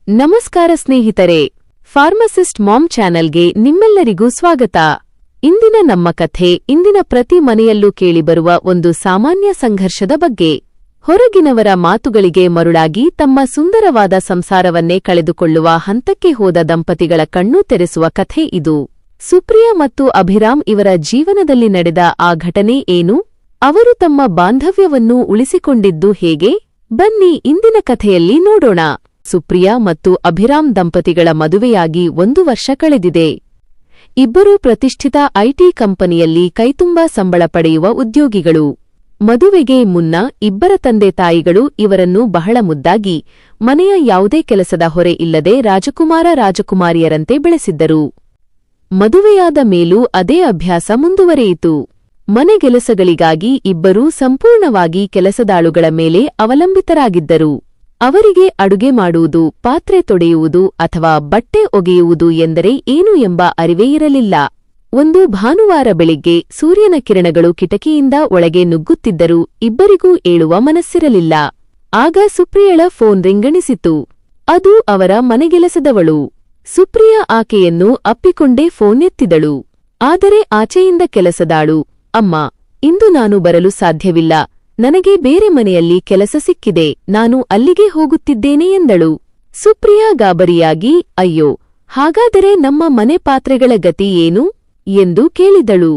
ನಮಸ್ಕಾರ ಸ್ನೇಹಿತರೆ, pharmacist ma'am ಚಾನೆಲ್ಗೆ ನಿಮ್ಮೆಲ್ಲರಿಗೂ ಸ್ವಾಗತ. ಇಂದಿನ ನಮ್ಮ ಕಥೆ ಇಂದಿನ ಪ್ರತಿ ಮನೆಯಲ್ಲೂ ಕೇಳಿಬರುವ ಒಂದು ಸಾಮಾನ್ಯ ಸಂಘರ್ಷದ ಬಗ್ಗೆ. ಹೊರಗಿನವರ ಮಾತುಗಳಿಗೆ ಮರುಳಾಗಿ ತಮ್ಮ ಸುಂದರವಾದ ಸಂಸಾರವನ್ನೇ ಕಳೆದುಕೊಳ್ಳುವ ಹಂತಕ್ಕೆ ಹೋದ ದಂಪತಿಗಳ ಕಣ್ಣು ತೆರೆಸುವ ಕಥೆ ಇದು. ಸುಪ್ರಿಯಾ ಮತ್ತು ಅಭಿರಾಮ್ ಇವರ ಜೀವನದಲ್ಲಿ ನಡೆದ ಆ ಘಟನೆ ಏನು? ಅವರು ತಮ್ಮ ಬಾಂಧವ್ಯವನ್ನು ಉಳಿಸಿಕೊಂಡಿದ್ದು ಹೇಗೆ? ಬನ್ನಿ ಇಂದಿನ ಕಥೆಯಲ್ಲಿ ನೋಡೋಣ. ಸುಪ್ರಿಯಾ ಮತ್ತು ಅಭಿರಾಮ್ ದಂಪತಿಗಳ ಮದುವೆಯಾಗಿ 1 ವರ್ಷ ಕಳೆದಿದೆ. ಇಬ್ಬರೂ ಪ್ರತಿಷ್ಠಿತ ಐಟಿ ಕಂಪನಿಯಲ್ಲಿ ಕೈತುಂಬಾ ಸಂಬಳ ಪಡೆಯುವ ಉದ್ಯೋಗಿಗಳು. ಮದುವೆಗೆ ಮುನ್ನ ಇಬ್ಬರ ತಂದೆ ತಾಯಿಗಳು ಇವರನ್ನು ಬಹಳ ಮುದ್ದಾಗಿ, ಮನೆಯ ಯಾವುದೇ ಕೆಲಸದ ಹೊರೆ ಇಲ್ಲದೆ ರಾಜಕುಮಾರಿಯರಂತೆ ಬೆಳೆಸಿದ್ದರು. ಮದುವೆಯಾದ ಮೇಲೂ ಅದೇ ಅಭ್ಯಾಸ ಮುಂದುವರೆಯಿತು. ಮನೆಗೆಲಸಗಳಿಗಾಗಿ ಇಬ್ಬರೂ ಸಂಪೂರ್ಣವಾಗಿ ಕೆಲಸದಾಳುಗಳ ಮೇಲೆ ಅವಲಂಬಿತರಾಗಿದ್ದರು. ಅವರಿಗೆ ಅಡುಗೆ ಮಾಡುವುದು, ಪಾತ್ರೆ ತೊಳೆಯುವುದು ಅಥವಾ ಬಟ್ಟೆ ಒಗೆಯುವುದು ಎಂದರೆ ಏನು ಎಂಬ ಅರಿವೇ ಇರಲಿಲ್ಲ. ಒಂದು ಭಾನುವಾರ ಬೆಳಿಗ್ಗೆ ಸೂರ್ಯನ ಕಿರಣಗಳು ಕಿಟಕಿಯಿಂದ ಒಳಗೆ ನುಗ್ಗುತ್ತಿದ್ದರೂ ಇಬ್ಬರಿಗೂ ಏಳುವ ಮನಸ್ಸಿರಲಿಲ್ಲ. ಆಗ ಸುಪ್ರಿಯಳ ಫೋನ್ ರಿಂಗಣಿಸಿತು. ಅದು ಅವರ ಮನೆಗೆಲಸದವಳು. ಸುಪ್ರಿಯಾ ಆಕೆಯನ್ನು ಅಪ್ಪಿಕೊಂಡೇ ಫೋನ್ ಎತ್ತಿದಳು. ಆದರೆ ಆಚೆಯಿಂದ ಕೆಲಸದಾಳು, ಅಮ್ಮ, ಇಂದು ನಾನು ಬರಲು ಸಾಧ್ಯವಿಲ್ಲ, ನನಗೆ ಬೇರೆ ಮನೆಯಲ್ಲಿ ಕೆಲಸ ಸಿಕ್ಕಿದೆ, ನಾನು ಅಲ್ಲಿಗೆ ಹೋಗುತ್ತಿದ್ದೇನೆ ಎಂದಳು. ಸುಪ್ರಿಯಾ ಗಾಬರಿಯಾಗಿ, ಅಯ್ಯೋ, ಹಾಗಾದರೆ ನಮ್ಮ ಮನೆ ಪಾತ್ರೆಗಳ ಗತಿ ಏನು ಎಂದು ಕೇಳಿದಳು.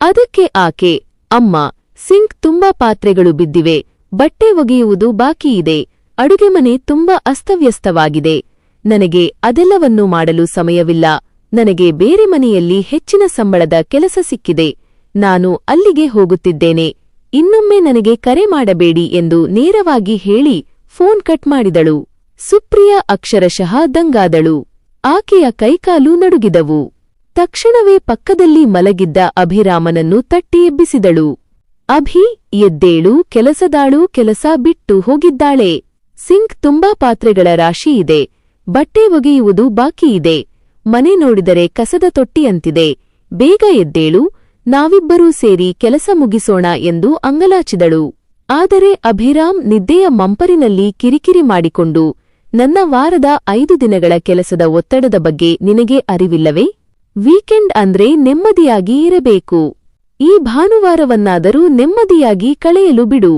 ಅದಕ್ಕೆ ಆಕೆ, ಅಮ್ಮ, ಸಿಂಕ್ ತುಂಬಾ ಪಾತ್ರೆಗಳು ಬಿದ್ದಿವೆ, ಬಟ್ಟೆ ಒಗೆಯುವುದು ಬಾಕಿಯಿದೆ, ಅಡುಗೆ ಮನೆ ತುಂಬಾ ಅಸ್ತವ್ಯಸ್ತವಾಗಿದೆ, ನನಗೆ ಅದೆಲ್ಲವನ್ನೂ ಮಾಡಲು ಸಮಯವಿಲ್ಲ, ನನಗೆ ಬೇರೆ ಮನೆಯಲ್ಲಿ ಹೆಚ್ಚಿನ ಸಂಬಳದ ಕೆಲಸ ಸಿಕ್ಕಿದೆ, ನಾನು ಅಲ್ಲಿಗೆ ಹೋಗುತ್ತಿದ್ದೇನೆ, ಇನ್ನೊಮ್ಮೆ ನನಗೆ ಕರೆ ಮಾಡಬೇಡಿ ಎಂದು ನೇರವಾಗಿ ಹೇಳಿ ಫೋನ್ ಕಟ್ ಮಾಡಿದಳು. ಸುಪ್ರಿಯಾ ಅಕ್ಷರಶಃ ದಂಗಾದಳು. ಆಕೆಯ ಕೈಕಾಲು ನಡುಗಿದವು. ತಕ್ಷಣವೇ ಪಕ್ಕದಲ್ಲಿ ಮಲಗಿದ್ದ ಅಭಿರಾಮನನ್ನು ತಟ್ಟಿ ಎಬ್ಬಿಸಿದಳು. ಅಭಿ, ಎದ್ದೇಳು, ಕೆಲಸದಾಳು ಕೆಲಸ ಬಿಟ್ಟು ಹೋಗಿದ್ದಾಳೆ. ಸಿಂಕ್ ತುಂಬಾ ಪಾತ್ರೆಗಳ ರಾಶಿಯಿದೆ, ಬಟ್ಟೆ ಒಗೆಯುವುದು ಬಾಕಿಯಿದೆ, ಮನೆ ನೋಡಿದರೆ ಕಸದ ತೊಟ್ಟಿಯಂತಿದೆ, ಬೇಗ ಎದ್ದೇಳು, ನಾವಿಬ್ಬರೂ ಸೇರಿ ಕೆಲಸ ಮುಗಿಸೋಣ ಎಂದು ಅಂಗಲಾಚಿದಳು. ಆದರೆ ಅಭಿರಾಮ್ ನಿದ್ದೆಯ ಮಂಪರಿನಲ್ಲಿ ಕಿರಿಕಿರಿ ಮಾಡಿಕೊಂಡು, ನನ್ನ ವಾರದ 5 ದಿನಗಳ ಕೆಲಸದ ಒತ್ತಡದ ಬಗ್ಗೆ ನಿನಗೆ ಅರಿವಿಲ್ಲವೇ? ವೀಕೆಂಡ್ ಅಂದ್ರೆ ನೆಮ್ಮದಿಯಾಗಿ ಇರಬೇಕು. ಈ ಭಾನುವಾರವನ್ನಾದರೂ ನೆಮ್ಮದಿಯಾಗಿ ಕಳೆಯಲು ಬಿಡು.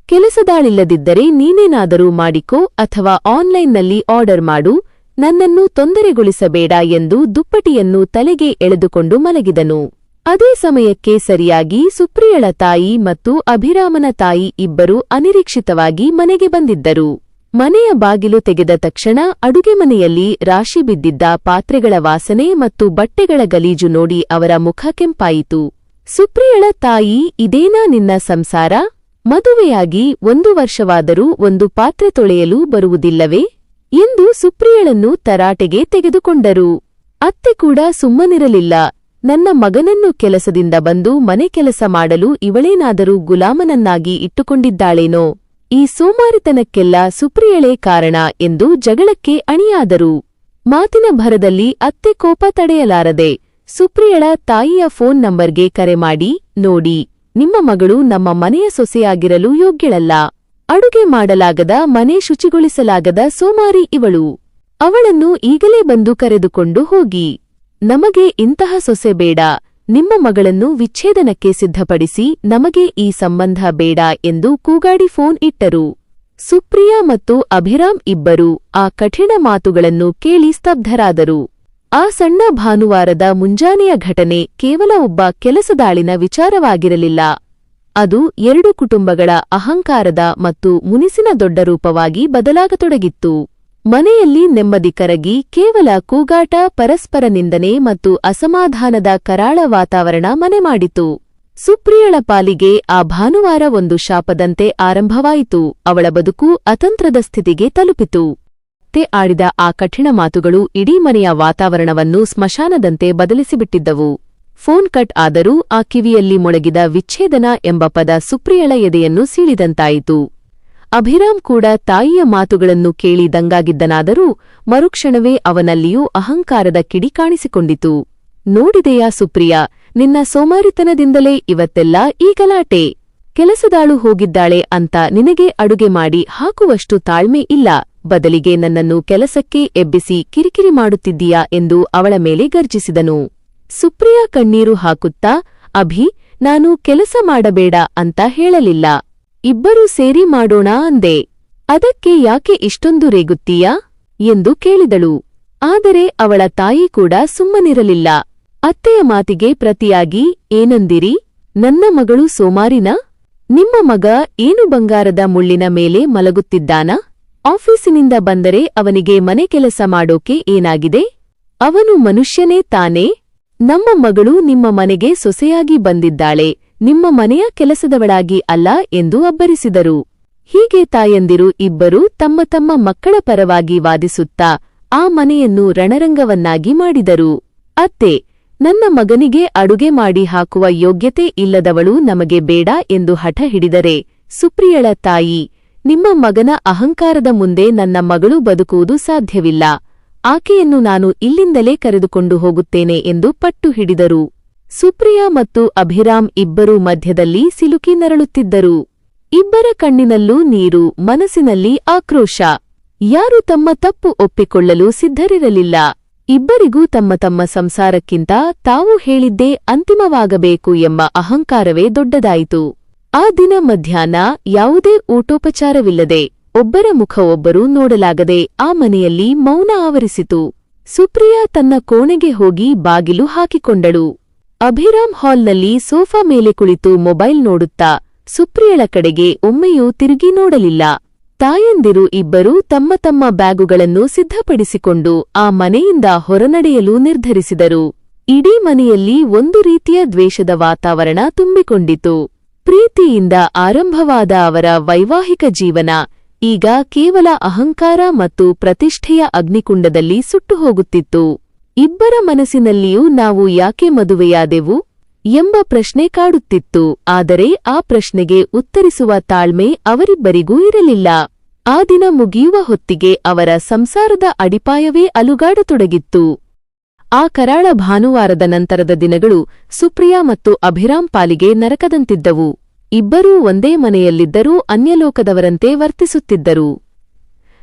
ಕೆಲಸದಾಳಿಲ್ಲದಿದ್ದರೆ ನೀನೇನಾದರೂ ಮಾಡಿಕೋ ಅಥವಾ ಆನ್ಲೈನ್ನಲ್ಲಿ ಆರ್ಡರ್ ಮಾಡು, ನನ್ನನ್ನು ತೊಂದರೆಗೊಳಿಸಬೇಡ ಎಂದು ದುಪ್ಪಟಿಯನ್ನು ತಲೆಗೆ ಎಳೆದುಕೊಂಡು ಮಲಗಿದನು. ಅದೇ ಸಮಯಕ್ಕೆ ಸರಿಯಾಗಿ ಸುಪ್ರಿಯಳ ತಾಯಿ ಮತ್ತು ಅಭಿರಾಮನ ತಾಯಿ ಇಬ್ಬರೂ ಅನಿರೀಕ್ಷಿತವಾಗಿ ಮನೆಗೆ ಬಂದಿದ್ದರು. ಮನೆಯ ಬಾಗಿಲು ತೆಗೆದ ತಕ್ಷಣ ಅಡುಗೆ ಮನೆಯಲ್ಲಿ ರಾಶಿ ಬಿದ್ದಿದ್ದ ಪಾತ್ರೆಗಳ ವಾಸನೆ ಮತ್ತು ಬಟ್ಟೆಗಳ ಗಲೀಜು ನೋಡಿ ಅವರ ಮುಖ ಕೆಂಪಾಯಿತು. ಸುಪ್ರಿಯಳ ತಾಯಿ, ಇದೇನಾ ನಿನ್ನ ಸಂಸಾರ? ಮದುವೆಯಾಗಿ 1 ವರ್ಷವಾದರೂ ಒಂದು ಪಾತ್ರೆ ತೊಳೆಯಲು ಬರುವುದಿಲ್ಲವೇ ಎಂದು ಸುಪ್ರಿಯಳನ್ನು ತರಾಟೆಗೆ ತೆಗೆದುಕೊಂಡರು. ಅತ್ತೆ ಕೂಡ ಸುಮ್ಮನಿರಲಿಲ್ಲ. ನನ್ನ ಮಗನನ್ನು ಕೆಲಸದಿಂದ ಬಂದು ಮನೆ ಕೆಲಸ ಮಾಡಲು ಇವಳೇನಾದರೂ ಗುಲಾಮನನ್ನಾಗಿ ಇಟ್ಟುಕೊಂಡಿದ್ದಾಳೇನೋ? ಈ ಸೋಮಾರಿತನಕ್ಕೆಲ್ಲ ಸುಪ್ರಿಯಳೇ ಕಾರಣ ಎಂದು ಜಗಳಕ್ಕೆ ಅಣಿಯಾದರು. ಮಾತಿನ ಭರದಲ್ಲಿ ಅತ್ತೆ ಕೋಪ ತಡೆಯಲಾರದೆ ಸುಪ್ರಿಯಳ ತಾಯಿಯ ಫೋನ್ ನಂಬರ್ಗೆ ಕರೆ ಮಾಡಿ, ನೋಡಿ, ನಿಮ್ಮ ಮಗಳು ನಮ್ಮ ಮನೆಯ ಸೊಸೆಯಾಗಿರಲು ಯೋಗ್ಯಳಲ್ಲ, ಅಡುಗೆ ಮಾಡಲಾಗದ, ಮನೆ ಶುಚಿಗೊಳಿಸಲಾಗದ ಸೋಮಾರಿ ಇವಳು, ಅವಳನ್ನು ಈಗಲೇ ಬಂದು ಕರೆದುಕೊಂಡು ಹೋಗಿ, ನಮಗೆ ಇಂತಹ ಸೊಸೆ ಬೇಡ, ನಿಮ್ಮ ಮಗಳನ್ನು ವಿಚ್ಛೇದನಕ್ಕೆ ಸಿದ್ಧಪಡಿಸಿ, ನಮಗೆ ಈ ಸಂಬಂಧ ಬೇಡ ಎಂದು ಕೂಗಾಡಿ ಫೋನ್ ಇಟ್ಟರು. ಸುಪ್ರಿಯಾ ಮತ್ತು ಅಭಿರಾಮ್ ಇಬ್ಬರೂ ಆ ಕಠಿಣ ಮಾತುಗಳನ್ನು ಕೇಳಿ ಸ್ತಬ್ಧರಾದರು. ಆ ಸಣ್ಣ ಭಾನುವಾರದ ಮುಂಜಾನೆಯ ಘಟನೆ ಕೇವಲ ಒಬ್ಬ ಕೆಲಸದಾಳಿನ ವಿಚಾರವಾಗಿರಲಿಲ್ಲ. ಅದು 2 ಕುಟುಂಬಗಳ ಅಹಂಕಾರದ ಮತ್ತು ಮುನಿಸಿನ ದೊಡ್ಡ ರೂಪವಾಗಿ ಬದಲಾಗತೊಡಗಿತ್ತು. ಮನೆಯಲ್ಲಿ ನೆಮ್ಮದಿ ಕರಗಿ ಕೇವಲ ಕೂಗಾಟ, ಪರಸ್ಪರ ನಿಂದನೆ ಮತ್ತು ಅಸಮಾಧಾನದ ಕರಾಳ ವಾತಾವರಣ ಮನೆ ಮಾಡಿತು. ಸುಪ್ರಿಯಳ ಪಾಲಿಗೆ ಆ ಭಾನುವಾರ ಒಂದು ಶಾಪದಂತೆ ಆರಂಭವಾಯಿತು. ಅವಳ ಬದುಕು ಅತಂತ್ರದ ಸ್ಥಿತಿಗೆ ತಲುಪಿತು. ಅತ್ತೆ ಆಡಿದ ಆ ಕಠಿಣ ಮಾತುಗಳು ಇಡೀ ಮನೆಯ ವಾತಾವರಣವನ್ನು ಸ್ಮಶಾನದಂತೆ ಬದಲಿಸಿಬಿಟ್ಟಿದ್ದವು. ಫೋನ್ ಕಟ್ ಆದರೂ ಆ ಕಿವಿಯಲ್ಲಿ ಮೊಳಗಿದ ವಿಚ್ಛೇದನ ಎಂಬ ಪದ ಸುಪ್ರಿಯಳ ಎದೆಯನ್ನು ಸೀಳಿದಂತಾಯಿತು. ಅಭಿರಾಮ್ ಕೂಡ ತಾಯಿಯ ಮಾತುಗಳನ್ನು ಕೇಳಿ ದಂಗಾಗಿದ್ದನಾದರೂ ಮರುಕ್ಷಣವೇ ಅವನಲ್ಲಿಯೂ ಅಹಂಕಾರದ ಕಿಡಿ ಕಾಣಿಸಿಕೊಂಡಿತು. ನೋಡಿದೆಯಾ ಸುಪ್ರಿಯಾ, ನಿನ್ನ ಸೋಮಾರಿತನದಿಂದಲೇ ಇವತ್ತೆಲ್ಲ ಈ ಗಲಾಟೆ. ಕೆಲಸದಾಳು ಹೋಗಿದ್ದಾಳೆ ಅಂತ ನಿನಗೆ ಅಡುಗೆ ಮಾಡಿ ಹಾಕುವಷ್ಟು ತಾಳ್ಮೆ ಇಲ್ಲ, ಬದಲಿಗೆ ನನ್ನನ್ನು ಕೆಲಸಕ್ಕೆ ಎಬ್ಬಿಸಿ ಕಿರಿಕಿರಿ ಮಾಡುತ್ತಿದ್ದೀಯಾ ಎಂದು ಅವಳ ಮೇಲೆ ಗರ್ಜಿಸಿದನು. ಸುಪ್ರಿಯಾ ಕಣ್ಣೀರು ಹಾಕುತ್ತಾ, ಅಭಿ, ನಾನು ಕೆಲಸ ಮಾಡಬೇಡ ಅಂತ ಹೇಳಲಿಲ್ಲ. ಇಬ್ಬರೂ ಸೇರಿ ಮಾಡೋಣ ಅಂದೆ. ಅದಕ್ಕೆ ಯಾಕೆ ಇಷ್ಟೊಂದು ರೇಗುತ್ತೀಯಾ ಎಂದು ಕೇಳಿದಳು. ಆದರೆ ಅವಳ ತಾಯಿ ಕೂಡ ಸುಮ್ಮನಿರಲಿಲ್ಲ. ಅತ್ತೆಯ ಮಾತಿಗೆ ಪ್ರತಿಯಾಗಿ, ಏನಂದಿರಿ? ನನ್ನ ಮಗಳು ಸೋಮಾರಿನ? ನಿಮ್ಮ ಮಗ ಏನು ಬಂಗಾರದ ಮುಳ್ಳಿನ ಮೇಲೆ ಮಲಗುತ್ತಿದ್ದಾನ? ಆಫೀಸಿನಿಂದ ಬಂದರೆ ಅವನಿಗೆ ಮನೆ ಕೆಲಸ ಮಾಡೋಕೆ ಏನಾಗಿದೆ? ಅವನು ಮನುಷ್ಯನೇ ತಾನೇ? ನಮ್ಮ ಮಗಳು ನಿಮ್ಮ ಮನೆಗೆ ಸೊಸೆಯಾಗಿ ಬಂದಿದ್ದಾಳೆ, ನಿಮ್ಮ ಮನೆಯ ಕೆಲಸದವಳಾಗಿ ಅಲ್ಲ ಎಂದು ಅಬ್ಬರಿಸಿದರು. ಹೀಗೆ ತಾಯಂದಿರು ಇಬ್ಬರೂ ತಮ್ಮ ತಮ್ಮ ಮಕ್ಕಳ ಪರವಾಗಿ ವಾದಿಸುತ್ತಾ ಆ ಮನೆಯನ್ನು ರಣರಂಗವನ್ನಾಗಿ ಮಾಡಿದರು. ಅತ್ತೆ, ನನ್ನ ಮಗನಿಗೆ ಅಡುಗೆ ಮಾಡಿ ಹಾಕುವ ಯೋಗ್ಯತೆ ಇಲ್ಲದವಳು ನಮಗೆ ಬೇಡ ಎಂದು ಹಠ ಹಿಡಿದರೆ, ಸುಪ್ರಿಯಳ ತಾಯಿ, ನಿಮ್ಮ ಮಗನ ಅಹಂಕಾರದ ಮುಂದೆ ನನ್ನ ಮಗಳು ಬದುಕುವುದು ಸಾಧ್ಯವಿಲ್ಲ. ಆಕೆಯನ್ನು ನಾನು ಇಲ್ಲಿಂದಲೇ ಕರೆದುಕೊಂಡು ಹೋಗುತ್ತೇನೆ ಎಂದು ಪಟ್ಟು ಹಿಡಿದರು. ಸುಪ್ರಿಯಾ ಮತ್ತು ಅಭಿರಾಮ್ ಇಬ್ಬರೂ ಮಧ್ಯದಲ್ಲಿ ಸಿಲುಕಿ ನರಳುತ್ತಿದ್ದರು. ಇಬ್ಬರ ಕಣ್ಣಿನಲ್ಲೂ ನೀರು, ಮನಸ್ಸಿನಲ್ಲಿ ಆಕ್ರೋಶ. ಯಾರೂ ತಮ್ಮ ತಪ್ಪು ಒಪ್ಪಿಕೊಳ್ಳಲು ಸಿದ್ಧರಿರಲಿಲ್ಲ. ಇಬ್ಬರಿಗೂ ತಮ್ಮ ತಮ್ಮ ಸಂಸಾರಕ್ಕಿಂತ ತಾವು ಹೇಳಿದ್ದೇ ಅಂತಿಮವಾಗಬೇಕು ಎಂಬ ಅಹಂಕಾರವೇ ದೊಡ್ಡದಾಯಿತು. ಆ ದಿನ ಮಧ್ಯಾಹ್ನ ಯಾವುದೇ ಊಟೋಪಚಾರವಿಲ್ಲದೆ, ಒಬ್ಬರ ಮುಖ ಒಬ್ಬರು ನೋಡಲಾಗದೆ ಆ ಮನೆಯಲ್ಲಿ ಮೌನ ಆವರಿಸಿತು. ಸುಪ್ರಿಯಾ ತನ್ನ ಕೋಣೆಗೆ ಹೋಗಿ ಬಾಗಿಲು ಹಾಕಿಕೊಂಡಳು. ಅಭಿರಾಮ್ ಹಾಲ್ನಲ್ಲಿ ಸೋಫಾ ಮೇಲೆ ಕುಳಿತು ಮೊಬೈಲ್ ನೋಡುತ್ತಾ ಸುಪ್ರಿಯಳ ಕಡೆಗೆ ಒಮ್ಮೆಯೂ ತಿರುಗಿ ನೋಡಲಿಲ್ಲ. ತಾಯಂದಿರು ಇಬ್ಬರೂ ತಮ್ಮ ತಮ್ಮ ಬ್ಯಾಗುಗಳನ್ನು ಸಿದ್ಧಪಡಿಸಿಕೊಂಡು ಆ ಮನೆಯಿಂದ ಹೊರನಡೆಯಲು ನಿರ್ಧರಿಸಿದರು. ಇಡೀ ಮನೆಯಲ್ಲಿ ಒಂದು ರೀತಿಯ ದ್ವೇಷದ ವಾತಾವರಣ ತುಂಬಿಕೊಂಡಿತು. ಪ್ರೀತಿಯಿಂದ ಆರಂಭವಾದ ಅವರ ವೈವಾಹಿಕ ಜೀವನ ಈಗ ಕೇವಲ ಅಹಂಕಾರ ಮತ್ತು ಪ್ರತಿಷ್ಠೆಯ ಅಗ್ನಿಕುಂಡದಲ್ಲಿ ಸುಟ್ಟುಹೋಗುತ್ತಿತ್ತು. ಇಬ್ಬರ ಮನಸ್ಸಿನಲ್ಲಿಯೂ ನಾವು ಯಾಕೆ ಮದುವೆಯಾದೆವು ಎಂಬ ಪ್ರಶ್ನೆ ಕಾಡುತ್ತಿತ್ತು. ಆದರೆ ಆ ಪ್ರಶ್ನೆಗೆ ಉತ್ತರಿಸುವ ತಾಳ್ಮೆ ಅವರಿಬ್ಬರಿಗೂ ಇರಲಿಲ್ಲ. ಆ ದಿನ ಮುಗಿಯುವ ಹೊತ್ತಿಗೆ ಅವರ ಸಂಸಾರದ ಅಡಿಪಾಯವೇ ಅಲುಗಾಡತೊಡಗಿತ್ತು. ಆ ಕರಾಳ ಭಾನುವಾರದ ನಂತರದ ದಿನಗಳು ಸುಪ್ರಿಯಾ ಮತ್ತು ಅಭಿರಾಮ್ ಪಾಲಿಗೆ ನರಕದಂತಿದ್ದವು. ಇಬ್ಬರೂ ಒಂದೇ ಮನೆಯಲ್ಲಿದ್ದರೂ ಅನ್ಯಲೋಕದವರಂತೆ ವರ್ತಿಸುತ್ತಿದ್ದರು.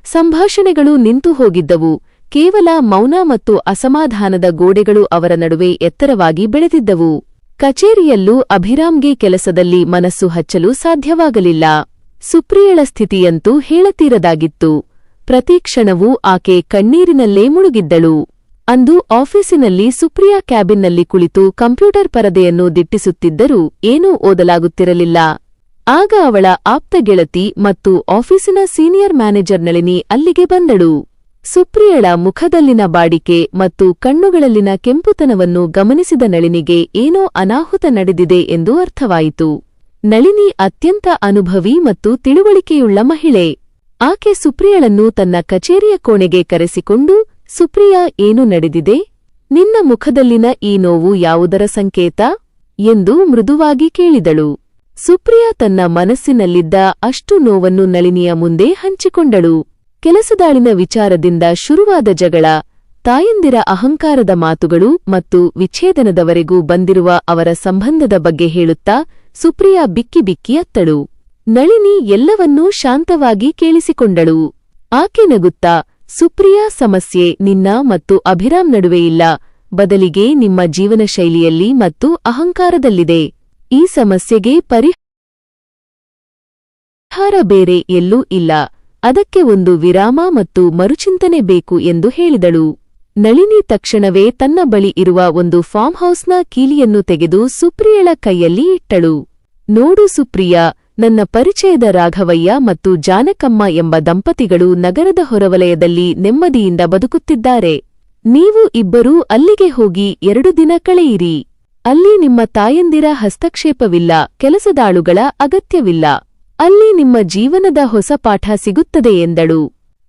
ಸಂಭಾಷಣೆಗಳು ನಿಂತು ಹೋಗಿದ್ದವು. ಕೇವಲ ಮೌನ ಮತ್ತು ಅಸಮಾಧಾನದ ಗೋಡೆಗಳು ಅವರ ನಡುವೆ ಎತ್ತರವಾಗಿ ಬೆಳೆದಿದ್ದವು. ಕಚೇರಿಯಲ್ಲೂ ಅಭಿರಾಮ್ಗೆ ಕೆಲಸದಲ್ಲಿ ಮನಸ್ಸು ಹಚ್ಚಲು ಸಾಧ್ಯವಾಗಲಿಲ್ಲ. ಸುಪ್ರಿಯಳ ಸ್ಥಿತಿಯಂತೂ ಹೇಳತೀರದಾಗಿತ್ತು. ಪ್ರತಿ ಕ್ಷಣವೂ ಆಕೆ ಕಣ್ಣೀರಿನಲ್ಲೇ ಮುಳುಗಿದ್ದಳು. ಅಂದು ಆಫೀಸಿನಲ್ಲಿ ಸುಪ್ರಿಯಾ ಕ್ಯಾಬಿನ್ನಲ್ಲಿ ಕುಳಿತು ಕಂಪ್ಯೂಟರ್ ಪರದೆಯನ್ನು ದಿಟ್ಟಿಸುತ್ತಿದ್ದರೂ ಏನೂ ಓದಲಾಗುತ್ತಿರಲಿಲ್ಲ. ಆಗ ಅವಳ ಆಪ್ತ ಗೆಳತಿ ಮತ್ತು ಆಫೀಸಿನ ಸೀನಿಯರ್ ಮ್ಯಾನೇಜರ್ ನಳಿನಿ ಅಲ್ಲಿಗೆ ಬಂದಳು. ಸುಪ್ರಿಯಳ ಮುಖದಲ್ಲಿನ ಬಾಡಿಕೆ ಮತ್ತು ಕಣ್ಣುಗಳಲ್ಲಿನ ಕೆಂಪುತನವನ್ನು ಗಮನಿಸಿದ ನಳಿನಿಗೆ ಏನೋ ಅನಾಹುತ ನಡೆದಿದೆ ಎಂದು ಅರ್ಥವಾಯಿತು. ನಳಿನಿ ಅತ್ಯಂತ ಅನುಭವಿ ಮತ್ತು ತಿಳುವಳಿಕೆಯುಳ್ಳ ಮಹಿಳೆ. ಆಕೆ ಸುಪ್ರಿಯಳನ್ನು ತನ್ನ ಕಚೇರಿಯ ಕೋಣೆಗೆ ಕರೆಸಿಕೊಂಡು, ಸುಪ್ರಿಯಾ, ಏನು ನಡೆದಿದೆ? ನಿನ್ನ ಮುಖದಲ್ಲಿನ ಈ ನೋವು ಯಾವುದರ ಸಂಕೇತ ಎಂದು ಮೃದುವಾಗಿ ಕೇಳಿದಳು. ಸುಪ್ರಿಯಾ ತನ್ನ ಮನಸ್ಸಿನಲ್ಲಿದ್ದ ಅಷ್ಟು ನೋವನ್ನು ನಳಿನಿಯ ಮುಂದೆ ಹಂಚಿಕೊಂಡಳು. ಕೆಲಸದಾಳಿನ ವಿಚಾರದಿಂದ ಶುರುವಾದ ಜಗಳ, ತಾಯಂದಿರ ಅಹಂಕಾರದ ಮಾತುಗಳು ಮತ್ತು ವಿಚ್ಛೇದನದವರೆಗೂ ಬಂದಿರುವ ಅವರ ಸಂಬಂಧದ ಬಗ್ಗೆ ಹೇಳುತ್ತಾ ಸುಪ್ರಿಯಾ ಬಿಕ್ಕಿ ಬಿಕ್ಕಿ ಅತ್ತಳು. ನಳಿನಿ ಎಲ್ಲವನ್ನೂ ಶಾಂತವಾಗಿ ಕೇಳಿಸಿಕೊಂಡಳು. ಆಕೆ ನಗುತ್ತಾ, ಸುಪ್ರಿಯಾ, ಸಮಸ್ಯೆ ನಿನ್ನ ಮತ್ತು ಅಭಿರಾಮ್ ನಡುವೆ ಇಲ್ಲ, ಬದಲಿಗೆ ನಿಮ್ಮ ಜೀವನ ಶೈಲಿಯಲ್ಲಿ ಮತ್ತು ಅಹಂಕಾರದಲ್ಲಿದೆ. ಈ ಸಮಸ್ಯೆಗೆ ಪರಿಹಾರ ಬೇರೆ ಎಲ್ಲೂ ಇಲ್ಲ. ಅದಕ್ಕೆ ಒಂದು ವಿರಾಮ ಮತ್ತು ಮರುಚಿಂತನೆ ಬೇಕು ಎಂದು ಹೇಳಿದಳು. ನಳಿನಿ ತಕ್ಷಣವೇ ತನ್ನ ಬಳಿ ಇರುವ ಒಂದು ಫಾರ್ಮ್ ಹೌಸ್ನ ಕೀಲಿಯನ್ನು ತೆಗೆದು ಸುಪ್ರಿಯಳ ಕೈಯಲ್ಲಿ ಇಟ್ಟಳು. ನೋಡು ಸುಪ್ರಿಯಾ, ನನ್ನ ಪರಿಚಯದ ರಾಘವಯ್ಯ ಮತ್ತು ಜಾನಕಮ್ಮ ಎಂಬ ದಂಪತಿಗಳು ನಗರದ ಹೊರವಲಯದಲ್ಲಿ ನೆಮ್ಮದಿಯಿಂದ ಬದುಕುತ್ತಿದ್ದಾರೆ. ನೀವು ಇಬ್ಬರೂ ಅಲ್ಲಿಗೆ ಹೋಗಿ 2 ದಿನ ಕಳೆಯಿರಿ. ಅಲ್ಲಿ ನಿಮ್ಮ ತಾಯಂದಿರ ಹಸ್ತಕ್ಷೇಪವಿಲ್ಲ, ಕೆಲಸದಾಳುಗಳ ಅಗತ್ಯವಿಲ್ಲ. ಅಲ್ಲಿ ನಿಮ್ಮ ಜೀವನದ ಹೊಸ ಪಾಠ ಸಿಗುತ್ತದೆ ಎಂದಳು.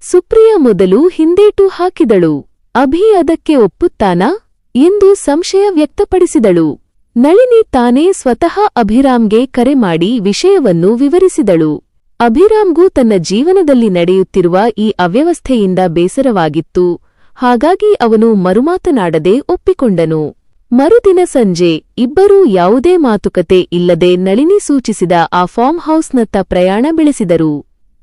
ಸುಪ್ರಿಯಾ ಮೊದಲು ಹಿಂದೇಟು ಹಾಕಿದಳು. ಅಭಿ ಅದಕ್ಕೆ ಒಪ್ಪುತ್ತಾನಾ ಎಂದು ಸಂಶಯ ವ್ಯಕ್ತಪಡಿಸಿದಳು. ನಳಿನಿ ತಾನೇ ಸ್ವತಃ ಅಭಿರಾಮ್ಗೆ ಕರೆ ಮಾಡಿ ವಿಷಯವನ್ನು ವಿವರಿಸಿದಳು. ಅಭಿರಾಮ್ಗೂ ತನ್ನ ಜೀವನದಲ್ಲಿ ನಡೆಯುತ್ತಿರುವ ಈ ಅವ್ಯವಸ್ಥೆಯಿಂದ ಬೇಸರವಾಗಿತ್ತು. ಹಾಗಾಗಿ ಅವನು ಮರುಮಾತನಾಡದೆ ಒಪ್ಪಿಕೊಂಡನು. ಮರುದಿನ ಸಂಜೆ ಇಬ್ಬರೂ ಯಾವುದೇ ಮಾತುಕತೆ ಇಲ್ಲದೆ ನಳಿನಿ ಸೂಚಿಸಿದ ಆ ಫಾರ್ಮ್ ಹೌಸ್ನತ್ತ ಪ್ರಯಾಣ ಬೆಳೆಸಿದರು.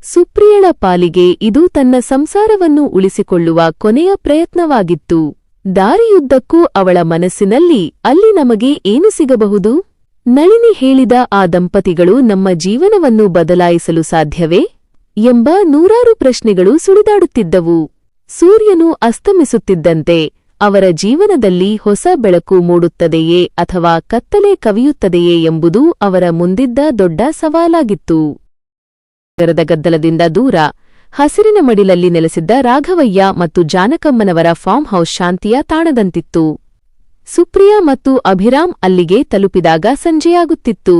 ಸುಪ್ರಿಯಳ ಪಾಲಿಗೆ ಇದು ತನ್ನ ಸಂಸಾರವನ್ನು ಉಳಿಸಿಕೊಳ್ಳುವ ಕೊನೆಯ ಪ್ರಯತ್ನವಾಗಿತ್ತು. ದಾರಿಯುದ್ದಕ್ಕೂ ಅವಳ ಮನಸ್ಸಿನಲ್ಲಿ ಅಲ್ಲಿ ನಮಗೆ ಏನು ಸಿಗಬಹುದು? ನಳಿನಿ ಹೇಳಿದ ಆ ದಂಪತಿಗಳು ನಮ್ಮ ಜೀವನವನ್ನು ಬದಲಾಯಿಸಲು ಸಾಧ್ಯವೇ? ಎಂಬ ನೂರಾರು ಪ್ರಶ್ನೆಗಳು ಸುಳಿದಾಡುತ್ತಿದ್ದವು. ಸೂರ್ಯನು ಅಸ್ತಮಿಸುತ್ತಿದ್ದಂತೆ ಅವರ ಜೀವನದಲ್ಲಿ ಹೊಸ ಬೆಳಕು ಮೂಡುತ್ತದೆಯೇ ಅಥವಾ ಕತ್ತಲೆ ಕವಿಯುತ್ತದೆಯೇ ಎಂಬುದು ಅವರ ಮುಂದಿದ್ದ ದೊಡ್ಡ ಸವಾಲಾಗಿತ್ತು. ನಗರದ ಗದ್ದಲದಿಂದ ದೂರ ಹಸಿರಿನ ಮಡಿಲಲ್ಲಿ ನೆಲೆಸಿದ್ದ ರಾಘವಯ್ಯ ಮತ್ತು ಜಾನಕಮ್ಮನವರ ಫಾರ್ಮ್ ಹೌಸ್ ಶಾಂತಿಯ ತಾಣದಂತಿತ್ತು. ಸುಪ್ರಿಯಾ ಮತ್ತು ಅಭಿರಾಮ್ ಅಲ್ಲಿಗೆ ತಲುಪಿದಾಗ ಸಂಜೆಯಾಗುತ್ತಿತ್ತು.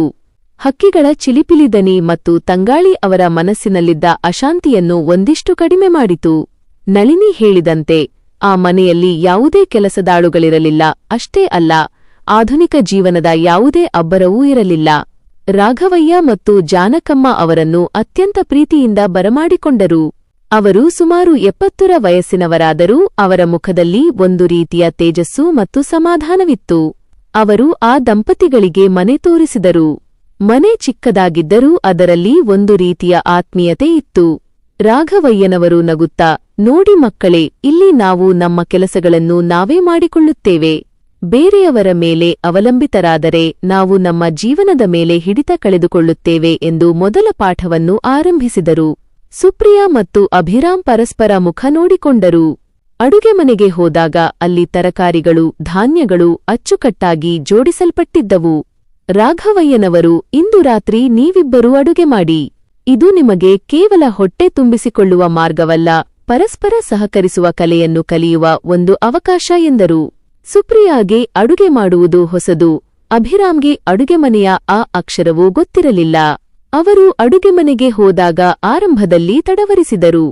ಹಕ್ಕಿಗಳ ಚಿಲಿಪಿಲಿ ದನಿ ಮತ್ತು ತಂಗಾಳಿ ಅವರ ಮನಸ್ಸಿನಲ್ಲಿದ್ದ ಅಶಾಂತಿಯನ್ನು ಒಂದಿಷ್ಟು ಕಡಿಮೆ ಮಾಡಿತು. ನಳಿನಿ ಹೇಳಿದಂತೆ ಆ ಮನೆಯಲ್ಲಿ ಯಾವುದೇ ಕೆಲಸದಾಳುಗಳಿರಲಿಲ್ಲ. ಅಷ್ಟೇ ಅಲ್ಲ, ಆಧುನಿಕ ಜೀವನದ ಯಾವುದೇ ಅಬ್ಬರವೂ ಇರಲಿಲ್ಲ. ರಾಘವಯ್ಯ ಮತ್ತು ಜಾನಕಮ್ಮ ಅವರನ್ನು ಅತ್ಯಂತ ಪ್ರೀತಿಯಿಂದ ಬರಮಾಡಿಕೊಂಡರು. ಅವರು ಸುಮಾರು 70ರ ವಯಸ್ಸಿನವರಾದರೂ ಅವರ ಮುಖದಲ್ಲಿ ಒಂದು ರೀತಿಯ ತೇಜಸ್ಸು ಮತ್ತು ಸಮಾಧಾನವಿತ್ತು. ಅವರು ಆ ದಂಪತಿಗಳಿಗೆ ಮನೆ ತೋರಿಸಿದರು. ಮನೆ ಚಿಕ್ಕದಾಗಿದ್ದರೂ ಅದರಲ್ಲಿ ಒಂದು ರೀತಿಯ ಆತ್ಮೀಯತೆ ಇತ್ತು. ರಾಘವಯ್ಯನವರು ನಗುತ್ತಾ, ನೋಡಿ ಮಕ್ಕಳೇ, ಇಲ್ಲಿ ನಾವು ನಮ್ಮ ಕೆಲಸಗಳನ್ನು ನಾವೇ ಮಾಡಿಕೊಳ್ಳುತ್ತೇವೆ. ಬೇರೆಯವರ ಮೇಲೆ ಅವಲಂಬಿತರಾದರೆ ನಾವು ನಮ್ಮ ಜೀವನದ ಮೇಲೆ ಹಿಡಿತ ಕಳೆದುಕೊಳ್ಳುತ್ತೇವೆ ಎಂದು ಮೊದಲ ಪಾಠವನ್ನು ಆರಂಭಿಸಿದರು. ಸುಪ್ರಿಯಾ ಮತ್ತು ಅಭಿರಾಮ್ ಪರಸ್ಪರ ಮುಖ ನೋಡಿಕೊಂಡರು. ಅಡುಗೆ ಮನೆಗೆ ಹೋದಾಗ ಅಲ್ಲಿ ತರಕಾರಿಗಳು, ಧಾನ್ಯಗಳು ಅಚ್ಚುಕಟ್ಟಾಗಿ ಜೋಡಿಸಲ್ಪಟ್ಟಿದ್ದವು. ರಾಘವಯ್ಯನವರು, ಇಂದು ರಾತ್ರಿ ನೀವಿಬ್ಬರೂ ಅಡುಗೆ ಮಾಡಿ. ಇದು ನಿಮಗೆ ಕೇವಲ ಹೊಟ್ಟೆ ತುಂಬಿಸಿಕೊಳ್ಳುವ ಮಾರ್ಗವಲ್ಲ, ಪರಸ್ಪರ ಸಹಕರಿಸುವ ಕಲೆಯನ್ನು ಕಲಿಯುವ ಒಂದು ಅವಕಾಶ ಎಂದರು. ಸುಪ್ರಿಯಾಗೆ ಅಡುಗೆ ಮಾಡುವುದು ಹೊಸದು. ಅಭಿರಾಮ್ಗೆ ಅಡುಗೆಮನೆಯ ಆ ಅಕ್ಷರವೂ ಗೊತ್ತಿರಲಿಲ್ಲ. ಅವರು ಅಡುಗೆಮನೆಗೆ ಹೋದಾಗ ಆರಂಭದಲ್ಲಿ ತಡವರಿಸಿದರು.